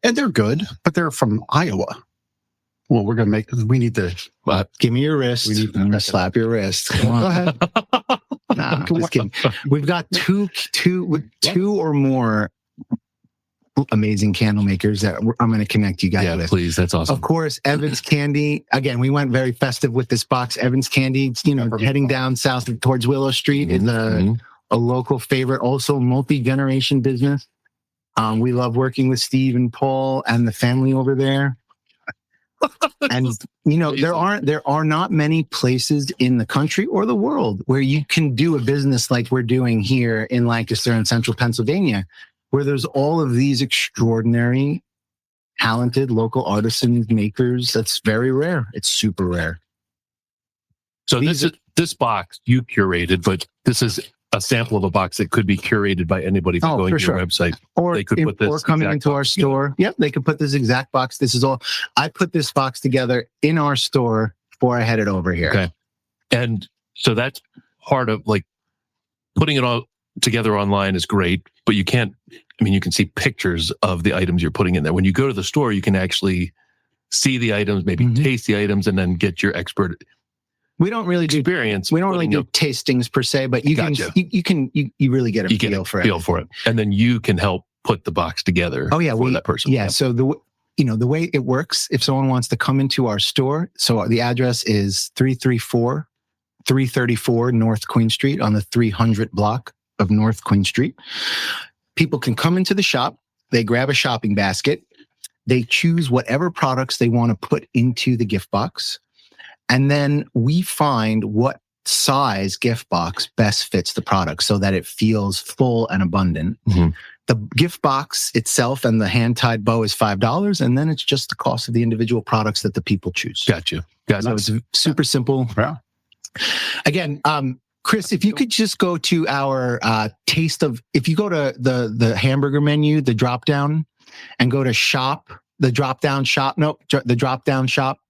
and they're good, but they're from Iowa. Well, we need to give me your wrist. I'm going to slap your wrist. Come on. Go ahead. Nah, just kidding. We've got two or more amazing candle makers that I'm going to connect you guys with. Please. That's awesome. Of course, Evans Candy. Again, we went very festive with this box. Evans Candy, heading down south towards Willow Street is a local favorite, also multi-generation business. We love working with Steve and Paul and the family over there. And there are not many places in the country or the world where you can do a business like we're doing here in Lancaster and central Pennsylvania, where there's all of these extraordinary, talented local artisans, makers. That's very rare. It's super rare. So this box you curated, but this is a sample of a box that could be curated by anybody from going to your website. Or they could put this or coming into our store. Yep, they could put this exact box. This is all. I put this box together in our store before I headed over here. Okay. And so that's part of like putting it all together online is great, but you can't, you can see pictures of the items you're putting in there. When you go to the store, you can actually see the items, maybe taste the items, and then get your expert We don't really do experience. We don't really do tastings per se, but you you really get a feel for it. And then you can help put the box together. Oh yeah, for that person. Yeah. So the way it works, if someone wants to come into our store, so the address is 334 North Queen Street on the 300 block of North Queen Street. People can come into the shop. They grab a shopping basket. They choose whatever products they want to put into the gift box. And then we find what size gift box best fits the product so that it feels full and abundant. Mm-hmm. The gift box itself and the hand-tied bow is $5, and then it's just the cost of the individual products that the people choose. Got you. So it's super simple. Yeah. Again, Chris, if you could just go to our if you go to the hamburger menu, the drop-down, and go to shop, the drop-down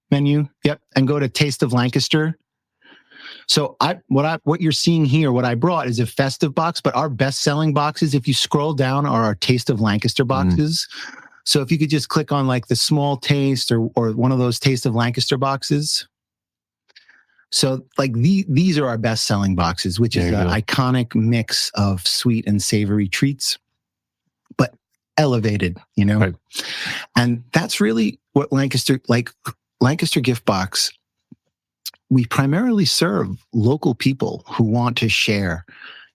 menu. Yep. And go to Taste of Lancaster. So what you're seeing here, what I brought is a festive box, but our best-selling boxes, if you scroll down, are our Taste of Lancaster boxes. So if you could just click on like the small taste or one of those Taste of Lancaster boxes. So like these are our best-selling boxes, which is an iconic mix of sweet and savory treats, but elevated, Right. And that's really what Lancaster Gift Box, we primarily serve local people who want to share,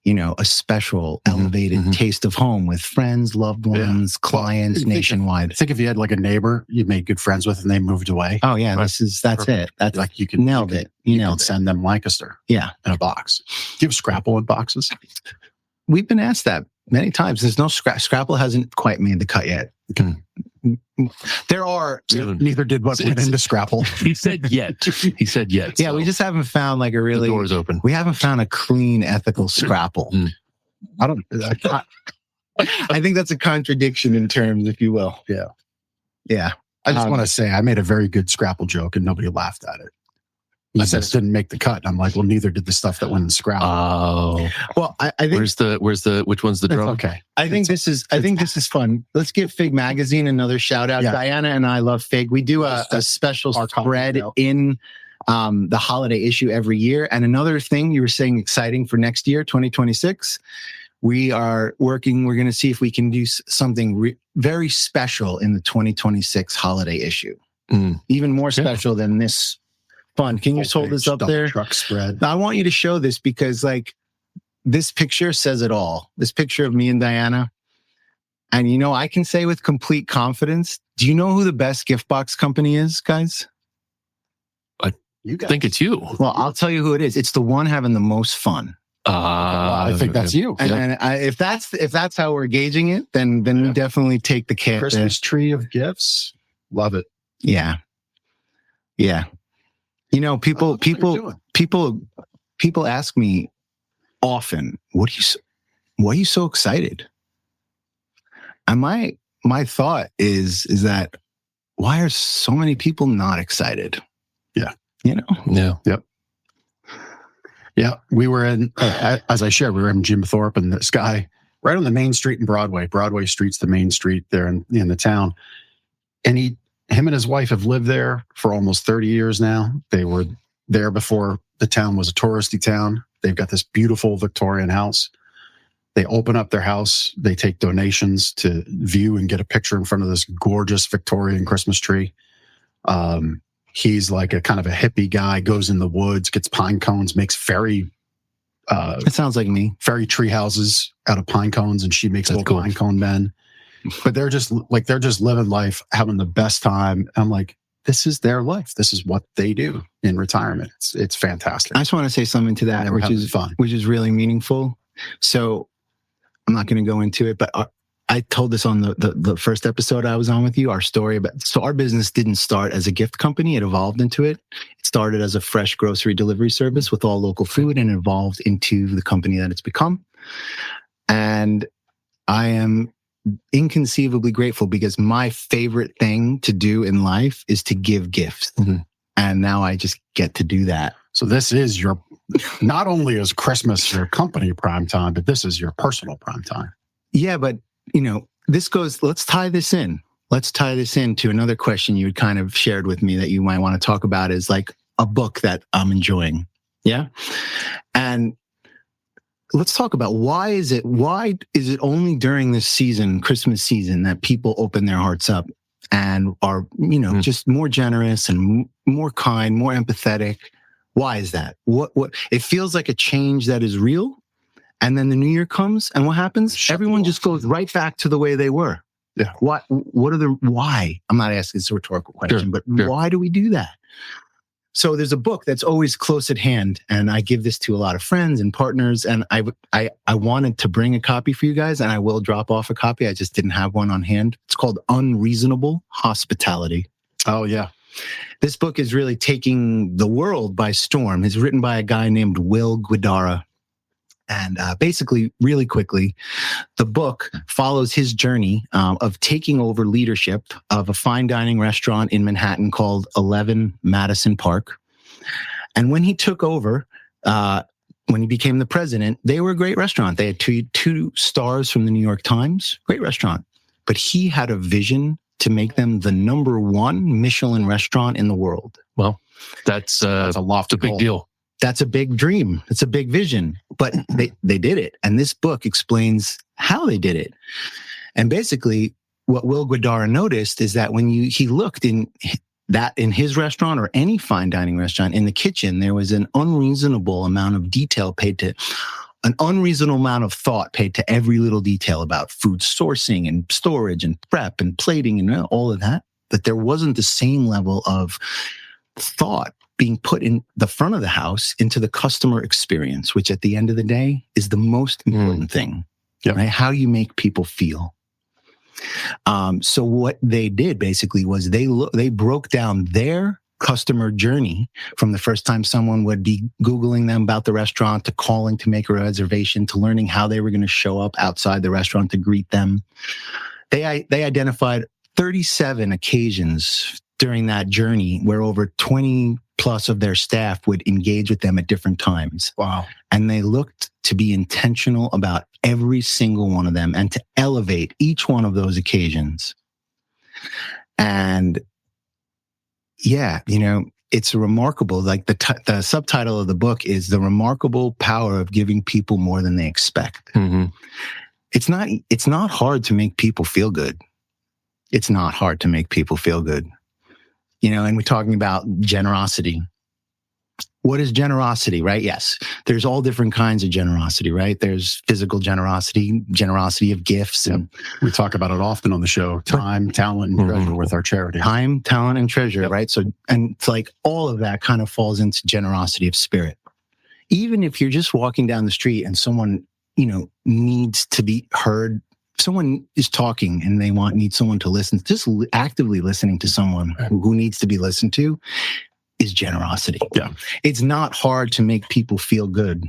a special elevated taste of home with friends, loved ones, clients nationwide. I think if you had like a neighbor you made good friends with and they moved away. Oh yeah, that's perfect. it. That's like you can nailed it. You nailed it. Send them Lancaster. Yeah. In a box. Do you have Scrapple in boxes? We've been asked that many times. There's no Scrapple hasn't quite made the cut yet. Okay. There are. Neither did what went into Scrapple. He said yet. Yeah, we just haven't found like a really. The door's open. We haven't found a clean, ethical Scrapple. I think that's a contradiction in terms, if you will. Yeah. Yeah. I just want to say I made a very good Scrapple joke and nobody laughed at it. I said it didn't make the cut. And I'm like, well, neither did the stuff that went in Scrapple. Oh. Well, I think which one's the drum? Okay. I think this is fun. Let's give Fig Magazine another shout out. Yeah. Diana and I love Fig. We do a special spread in the holiday issue every year. And another thing you were saying exciting for next year, 2026, we are working. We're going to see if we can do something very special in the 2026 holiday issue. Even more special than this. Fun. Can you just hold this up there? Truck spread. I want you to show this because like this picture says it all. This picture of me and Diana. And I can say with complete confidence, do you know who the best gift box company is, guys? I think it's you. Well, I'll tell you who it is. It's the one having the most fun. I think that's you. And if that's how we're gauging it, then we definitely take the care. Christmas tree of gifts. Love it. Yeah. Yeah. People ask me often, why are you so excited? And my thought is that why are so many people not excited? Yeah. Yeah. Yep. Yeah. We were as I shared, we were in Jim Thorpe and this guy right on the main street in Broadway. Broadway Street's the main street there in the town. And him and his wife have lived there for almost 30 years now. They were there before the town was a touristy town. They've got this beautiful Victorian house. They open up their house. They take donations to view and get a picture in front of this gorgeous Victorian Christmas tree. He's like a kind of a hippie guy, goes in the woods, gets pine cones, makes fairy. It sounds like me. Fairy tree houses out of pine cones, and she makes little pine cone men. But they're just living life, having the best time. I'm like, this is their life. This is what they do in retirement. It's fantastic. I just want to say something to that, They were having fun. which is really meaningful. So I'm not going to go into it, but I told this on the first episode I was on with you, our story about, so our business didn't start as a gift company. It evolved into it. It started as a fresh grocery delivery service with all local food and evolved into the company that it's become. And I am inconceivably grateful because my favorite thing to do in life is to give gifts. Mm-hmm. And now I just get to do that. So this is your, not only is Christmas your company prime time, but this is your personal prime time. Yeah, but this goes, let's tie this in. Let's tie this into another question you had kind of shared with me that you might want to talk about is like a book that I'm enjoying. Yeah. And let's talk about why is it only during this season, Christmas season, that people open their hearts up and are, just more generous and more kind, more empathetic. Why is that? What it feels like a change that is real. And then the new year comes and what happens? Everyone just goes right back to the way they were. Yeah. Why? I'm not asking it's a rhetorical question, but why do we do that? So there's a book that's always close at hand, and I give this to a lot of friends and partners, and I wanted to bring a copy for you guys, and I will drop off a copy. I just didn't have one on hand. It's called Unreasonable Hospitality. Oh, yeah. This book is really taking the world by storm. It's written by a guy named Will Guidara. And basically, really quickly, the book follows his journey of taking over leadership of a fine dining restaurant in Manhattan called 11 Madison Park. And when he took over, when he became the president, they were a great restaurant. They had two stars from the New York Times, great restaurant. But he had a vision to make them the #1 Michelin restaurant in the world. Well, that's a lofty big deal. That's a big dream. It's a big vision, but they did it. And this book explains how they did it. And basically what Will Guidara noticed is that when he looked in his restaurant or any fine dining restaurant in the kitchen, there was an unreasonable amount of detail an unreasonable amount of thought paid to every little detail about food sourcing and storage and prep and plating and all of that. But there wasn't the same level of thought being put in the front of the house into the customer experience, which at the end of the day is the most important thing, right? How you make people feel. So what they did basically was they broke down their customer journey from the first time someone would be Googling them about the restaurant to calling to make a reservation to learning how they were going to show up outside the restaurant to greet them. They identified 37 occasions during that journey where over 20 plus of their staff would engage with them at different times. Wow. And they looked to be intentional about every single one of them and to elevate each one of those occasions. And yeah, it's remarkable. Like the subtitle of the book is The Remarkable Power of Giving People More Than They Expect. Mm-hmm. It's not hard to make people feel good. It's not hard to make people feel good. And we're talking about generosity. What is generosity, right? Yes, there's all different kinds of generosity, right? There's physical generosity of gifts. And we talk about it often on the show, time, talent, and treasure with our charity. Time, talent, and treasure, right? So, and it's like all of that kind of falls into generosity of spirit. Even if you're just walking down the street and someone, needs to be heard, someone is talking and they need someone to listen, just actively listening to someone who needs to be listened to is generosity. Yeah. It's not hard to make people feel good.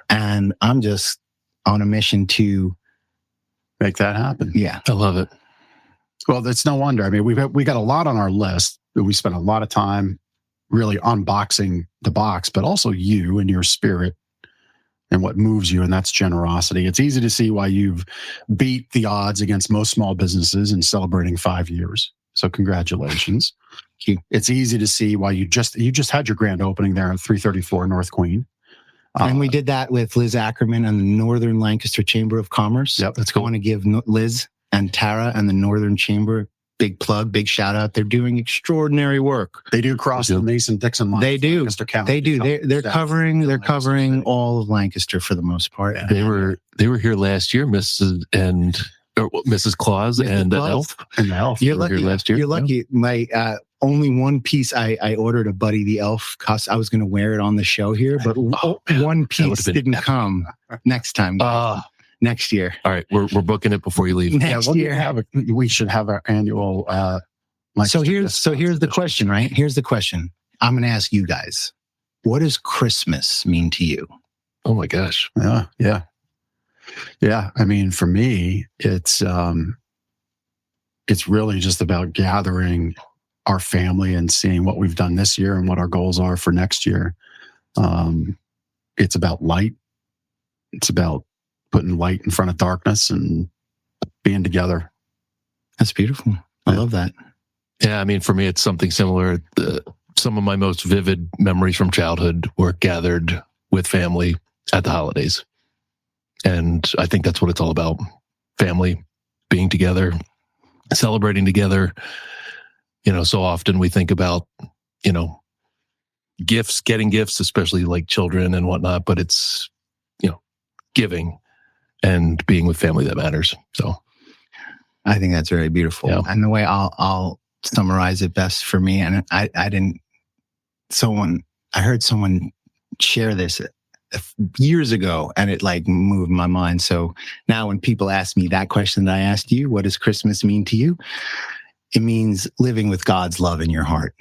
And I'm just on a mission to make that happen. Yeah. I love it. Well, that's no wonder. I mean, we got a lot on our list. We spent a lot of time really unboxing the box, but also you and your spirit and what moves you, and that's generosity. It's easy to see why you've beat the odds against most small businesses in celebrating 5 years. So congratulations. It's easy to see why you just had your grand opening there at 334 North Queen. And we did that with Liz Ackerman and the Northern Lancaster Chamber of Commerce. Yep, that's cool. I want to give Liz and Tara and the Northern Chamber big plug, big shout out. They're doing extraordinary work. They do cross the Mason-Dixon line. They do. Lancaster County. They do. They're covering all of Lancaster for the most part. Yeah. They were here last year, Mrs. Claus and the elf. And the elf. You're lucky. Here last year. You're lucky. My only one piece. I ordered a Buddy the Elf costume. I was going to wear it on the show here, but one piece didn't come. Next time, next year. All right, we're booking it before you leave. Next year. We should have our annual. So here's the question, right? Here's the question. I'm going to ask you guys. What does Christmas mean to you? Oh my gosh. Yeah. I mean, for me, it's really just about gathering our family and seeing what we've done this year and what our goals are for next year. It's about light. It's about putting light in front of darkness and being together. That's beautiful. I love that. Yeah, I mean, for me, it's something similar. Some of my most vivid memories from childhood were gathered with family at the holidays. And I think that's what it's all about. Family, being together, celebrating together. So often we think about, gifts, getting gifts, especially like children and whatnot, but it's, giving and being with family that matters. So I think that's very beautiful. Yeah. And the way I'll summarize it best for me, and I heard someone share this years ago, and it like moved my mind. So now when people ask me that question that I asked you, what does Christmas mean to you? It means living with God's love in your heart.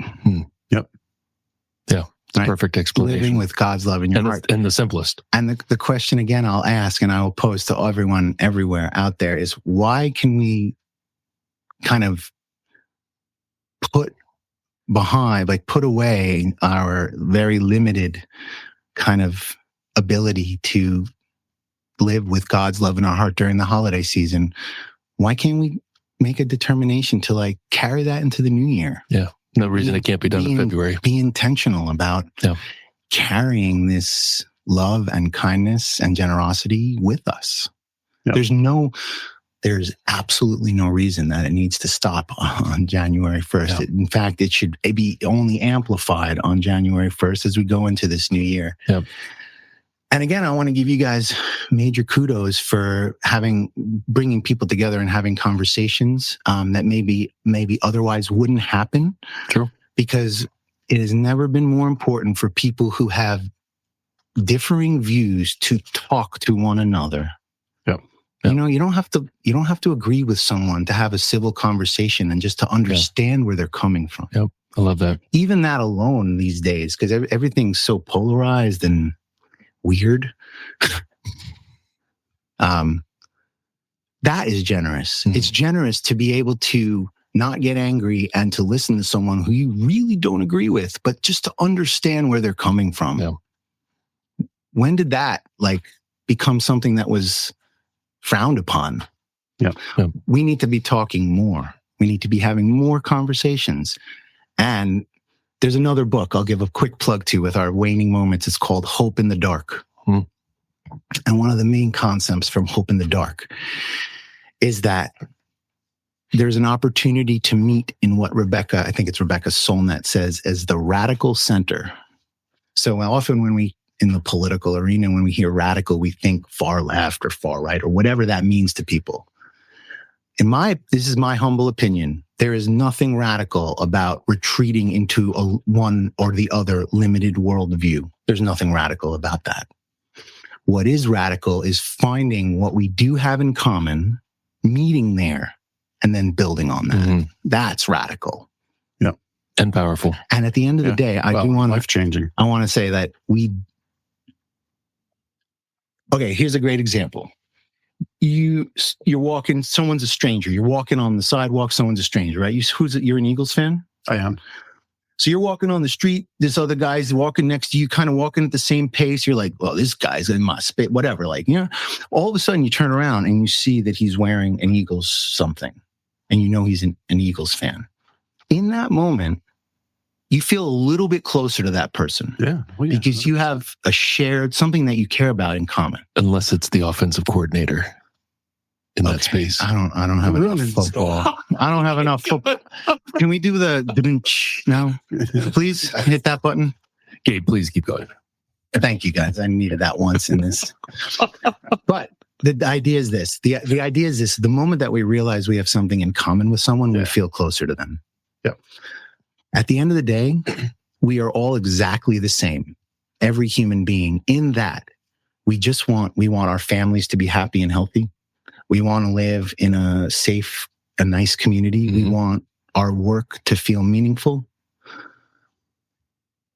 Yep. Yeah. It's a Right? perfect explanation. Living with God's love in your heart. And the simplest. And the question again I'll ask, and I will pose to everyone everywhere out there, is why can we kind of put away our very limited kind of ability to live with God's love in our heart during the holiday season? Why can't we make a determination to like carry that into the new year? Yeah. No reason it can't be done in February. Be intentional about carrying this love and kindness and generosity with us. Yep. There's absolutely no reason that it needs to stop on January 1st. Yep. In fact, it should be only amplified on January 1st as we go into this new year. Yep. And again, I want to give you guys major kudos for bringing people together and having conversations that maybe otherwise wouldn't happen. True. Because it has never been more important for people who have differing views to talk to one another. Yep. You don't have to agree with someone to have a civil conversation and just to understand where they're coming from. Yep. I love that. Even that alone these days, because everything's so polarized and weird. That is generous. Mm-hmm. It's generous to be able to not get angry and to listen to someone who you really don't agree with, but just to understand where they're coming from. Yeah. When did that become something that was frowned upon? Yeah. We need to be talking more. We need to be having more conversations. And there's another book I'll give a quick plug to with our waning moments. It's called Hope in the Dark. Mm. And one of the main concepts from Hope in the Dark is that there's an opportunity to meet in what Rebecca Solnit says as the radical center. So often when we, in the political arena, when we hear radical, we think far left or far right or whatever that means to people. This is my humble opinion. There is nothing radical about retreating into one or the other limited worldview. There's nothing radical about that. What is radical is finding what we do have in common, meeting there, and then building on that. Mm-hmm. That's radical. Yeah. And powerful. And at the end of the day, I do want life-changing. I want to say that okay, here's a great example. You're walking, someone's a stranger. You're walking on the sidewalk, someone's a stranger, right? You're an Eagles fan? I am. So you're walking on the street, this other guy's walking next to you, kind of walking at the same pace. You're like, well, this guy's in my space, whatever. All of a sudden you turn around and you see that he's wearing an Eagles something, and you know he's an Eagles fan. In that moment, you feel a little bit closer to that person. Yeah. Well, because you have a shared something that you care about in common. Unless it's the offensive coordinator in that space. I don't have enough football. I don't have enough football. Can we do the now? Please hit that button. Gabe, please keep going. Thank you, guys. I needed that once in this. But the idea is this. The idea is this. The moment that we realize we have something in common with someone, we feel closer to them. Yep. At the end of the day, we are all exactly the same. Every human being in that we want our families to be happy and healthy. We want to live in a safe, a nice community. We want our work to feel meaningful.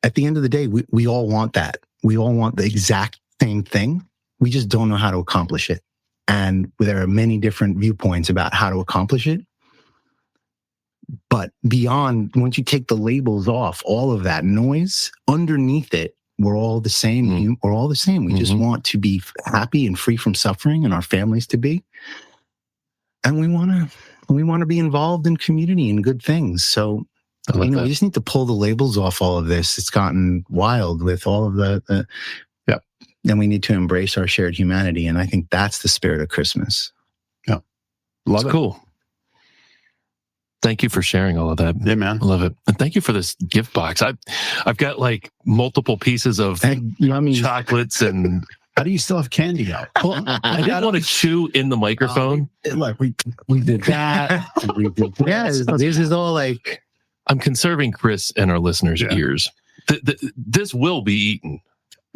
At the end of the day, we all want that. We all want the exact same thing. We just don't know how to accomplish it. And there are many different viewpoints about how to accomplish it. But beyond, once you take the labels off, all of that noise, underneath it, we're all the same. We're all the same. We just want to be happy and free from suffering, and our families to be. And we want to be involved in community and good things. So, we just need to pull the labels off all of this. It's gotten wild with all of the and we need to embrace our shared humanity. And I think that's the spirit of Christmas. Yeah. Love it. Cool. Thank you for sharing all of that. Yeah, man. I love it. And thank you for this gift box. I've got like multiple pieces of chocolates and... How do you still have candy out? Well, I didn't want to chew in the microphone. Like we did that. We did this. Yeah, this is all like... I'm conserving Chris and our listeners' ears. This will be eaten.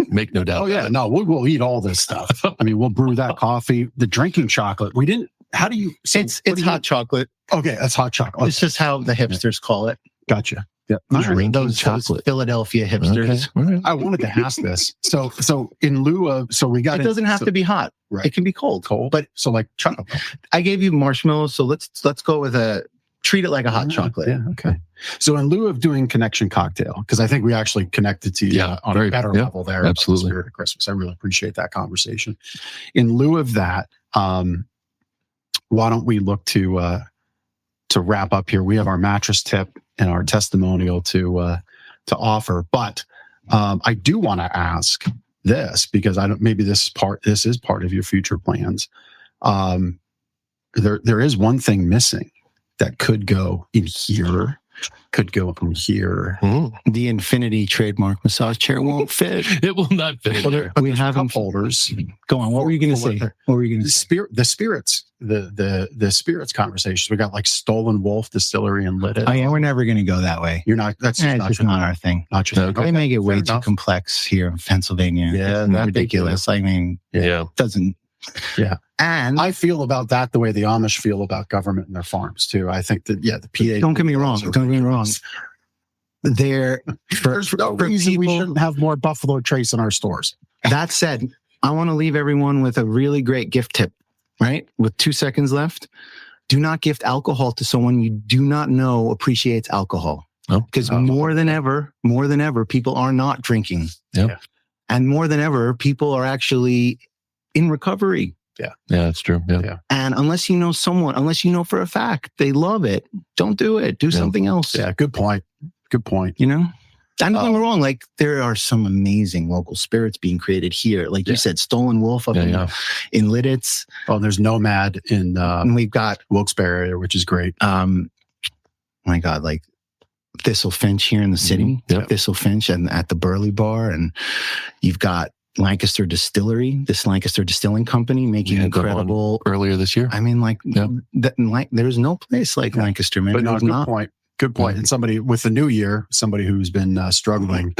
Make no doubt. Oh, yeah. No, we'll eat all this stuff. I mean, we'll brew that coffee. The drinking chocolate. We didn't... How do you... So it's hot chocolate. Okay, that's hot chocolate. It's just how the hipsters call it. Gotcha. Yeah, those Philadelphia hipsters. Okay. I wanted to ask this. So in lieu of, we got it doesn't have to be hot. Right. It can be cold. But so like chocolate. I gave you marshmallows, so let's go with treat it like a hot chocolate. Yeah. Okay. So in lieu of doing connection cocktail, because I think we actually connected to you on a better level there. Absolutely. The spirit of Christmas. I really appreciate that conversation. In lieu of that, why don't we look to wrap up here? We have our mattress tip and our testimonial to offer, but I do want to ask this because maybe this is part of your future plans. There is one thing missing that could go in here, could go from here. The Infinity trademark massage chair won't fit. It will not fit. Well, we have cup holders. Go on. What were you going to say? What were you going to say? The spirits, the spirits conversations. We got like Stolen Wolf Distillery and Lit It. Oh yeah, we're never going to go that way. You're not. That's just not our thing. Not your thing. They make it way too complex here in Pennsylvania. Yeah, it's ridiculous. I mean, it doesn't. Yeah. And I feel about that the way the Amish feel about government and their farms too. I think that the PA. Don't get me wrong. There's no reason we shouldn't have more Buffalo Trace in our stores. That said, I want to leave everyone with a really great gift tip, right? With 2 seconds left. Do not gift alcohol to someone you do not know appreciates alcohol. Because more than ever, people are not drinking. Yeah. And more than ever, people are actually in recovery. Yeah, that's true. Yeah. And unless you know for a fact they love it, don't do it. Do something else. Yeah, good point. You know? I know I'm wrong. Like, there are some amazing local spirits being created here. Like you said, Stolen Wolf up in Lidditz. Oh, there's Nomad in and we've got Wilkes-Barre area, which is great. My God, like Thistle Finch here in the city. Thistle Finch and at the Burley Bar. And you've got Lancaster Distillery, this Lancaster Distilling Company making incredible earlier this year. I mean, there's no place like Lancaster, man. But no, good point. And somebody with the new year, somebody who's been struggling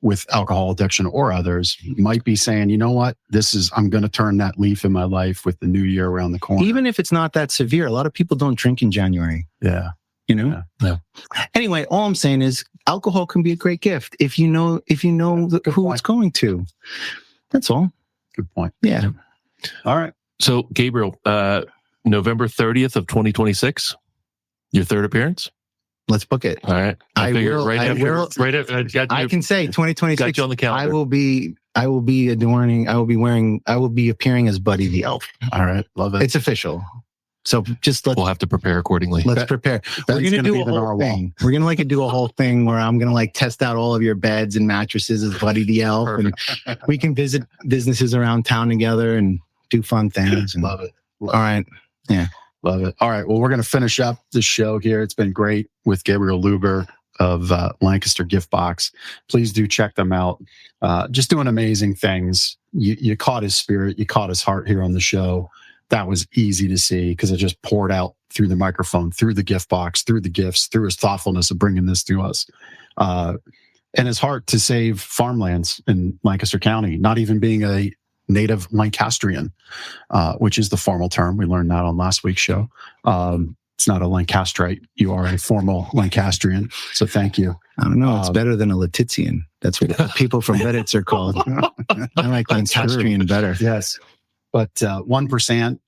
with alcohol addiction or others might be saying, you know what, I'm going to turn that leaf in my life with the new year around the corner. Even if it's not that severe, a lot of people don't drink in January. Yeah. You know? Yeah. Anyway, all I'm saying is alcohol can be a great gift if you know who it's going to. That's all. Good point. Yeah. All right. So, Gabriel, November 30th of 2026, your third appearance? Let's book it. All right. I can say 2026. Got you on the calendar. I will be appearing as Buddy the Elf. All right. Love it. It's official. So we'll have to prepare accordingly. Let's prepare. We're going to do a whole thing. We're going to do a whole thing where I'm going to test out all of your beds and mattresses as Buddy the Elf. And we can visit businesses around town together and do fun things. And, Love it. All right. Yeah. Love it. All right. Well, we're going to finish up the show here. It's been great with Gabriel Luber of Lancaster Gift Box. Please do check them out. Just doing amazing things. You caught his spirit. You caught his heart here on the show. that was easy to see because it just poured out through the microphone, through the gift box, through the gifts, through his thoughtfulness of bringing this to us. And his heart to save farmlands in Lancaster County, not even being a native Lancastrian, which is the formal term. We learned that on last week's show. It's not a Lancastrite. You are a formal Lancastrian. So thank you. I don't know. It's better than a Letitian. That's what people from Reddit are called. I like Lancastrian better. Yes. But 1%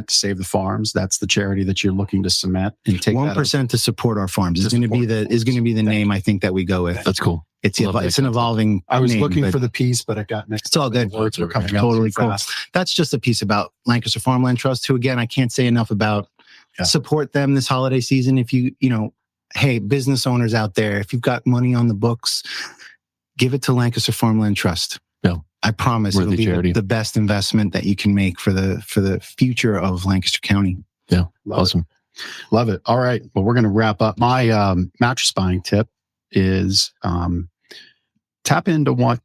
to save the farms. That's the charity that you're looking to cement and take. 1% to support our farms is going to be the name I think that we go with. That's cool. It's an evolving. I was name, looking for the piece, but it got mixed. It's all good. Words were coming out Totally too cool. fast. That's just a piece about Lancaster Farmland Trust, who again I can't say enough about. Yeah. Support them this holiday season. If hey, business owners out there, if you've got money on the books, give it to Lancaster Farmland Trust. Yeah. I promise it'll be the best investment that you can make for the future of Lancaster County. Yeah. Awesome. Love it. All right. Well, we're going to wrap up. My mattress buying tip is tap into what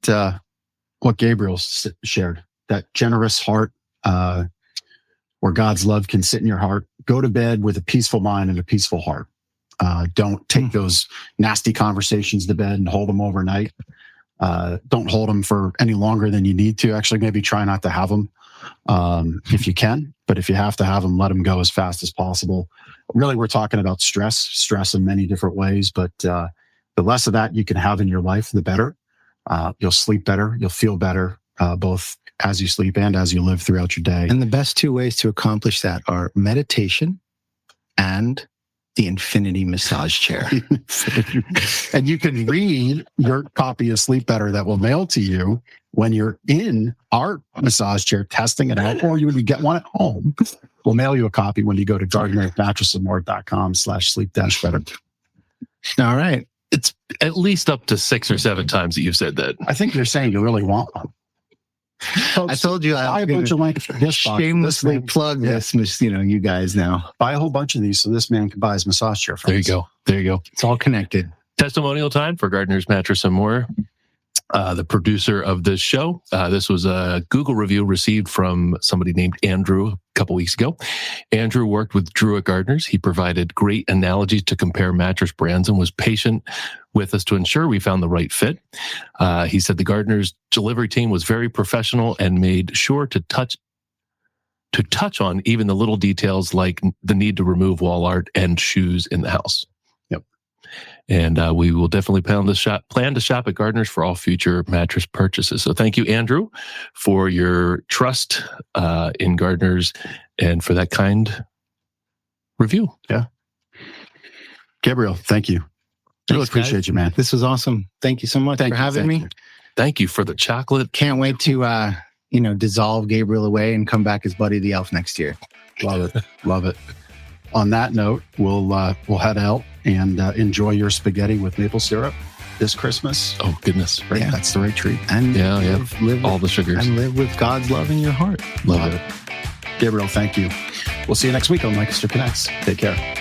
Gabriel shared, that generous heart, where God's love can sit in your heart. Go to bed with a peaceful mind and a peaceful heart. Don't take those nasty conversations to bed and hold them overnight. Don't hold them for any longer than you need to. Actually, maybe try not to have them if you can. But if you have to have them, let them go as fast as possible. Really, we're talking about stress in many different ways. But the less of that you can have in your life, the better. You'll sleep better. You'll feel better, both as you sleep and as you live throughout your day. And the best two ways to accomplish that are meditation and the infinity massage chair. And you can read your copy of Sleep Better that will mail to you when you're in our massage chair testing it out, or you would get one at home. We'll mail you a copy when you go to gardnermattressandmore.com/sleep-better. All right. It's at least up to 6 or 7 times that you've said that. I think you're saying you really want one. I told you buy a bunch of Lancaster gift boxes. Shamelessly plug this, you guys now. Buy a whole bunch of these so this man can buy his massage chair. There you go. It's all connected. Testimonial time for Gardner's Mattress and More. The producer of this show. This was a Google review received from somebody named Andrew a couple weeks ago. Andrew worked with Drew at Gardner's. He provided great analogies to compare mattress brands and was patient with us to ensure we found the right fit. He said the Gardner's delivery team was very professional and made sure to touch on even the little details like the need to remove wall art and shoes in the house. And we will definitely plan to shop at Gardner's for all future mattress purchases. So thank you, Andrew, for your trust in Gardner's and for that kind review. Yeah. Gabriel, thank you. Really appreciate you, man. This was awesome. Thank you so much for having me. Thank you for the chocolate. Can't wait to dissolve Gabriel away and come back as Buddy the Elf next year. Love it. Love it. On that note, we'll head out and enjoy your spaghetti with maple syrup this Christmas. Oh, goodness. Right? Yeah. That's the right treat. And live all the sugars. And live with God's love in your heart. Love it. Gabriel, thank you. We'll see you next week on Lancaster Connects. Take care.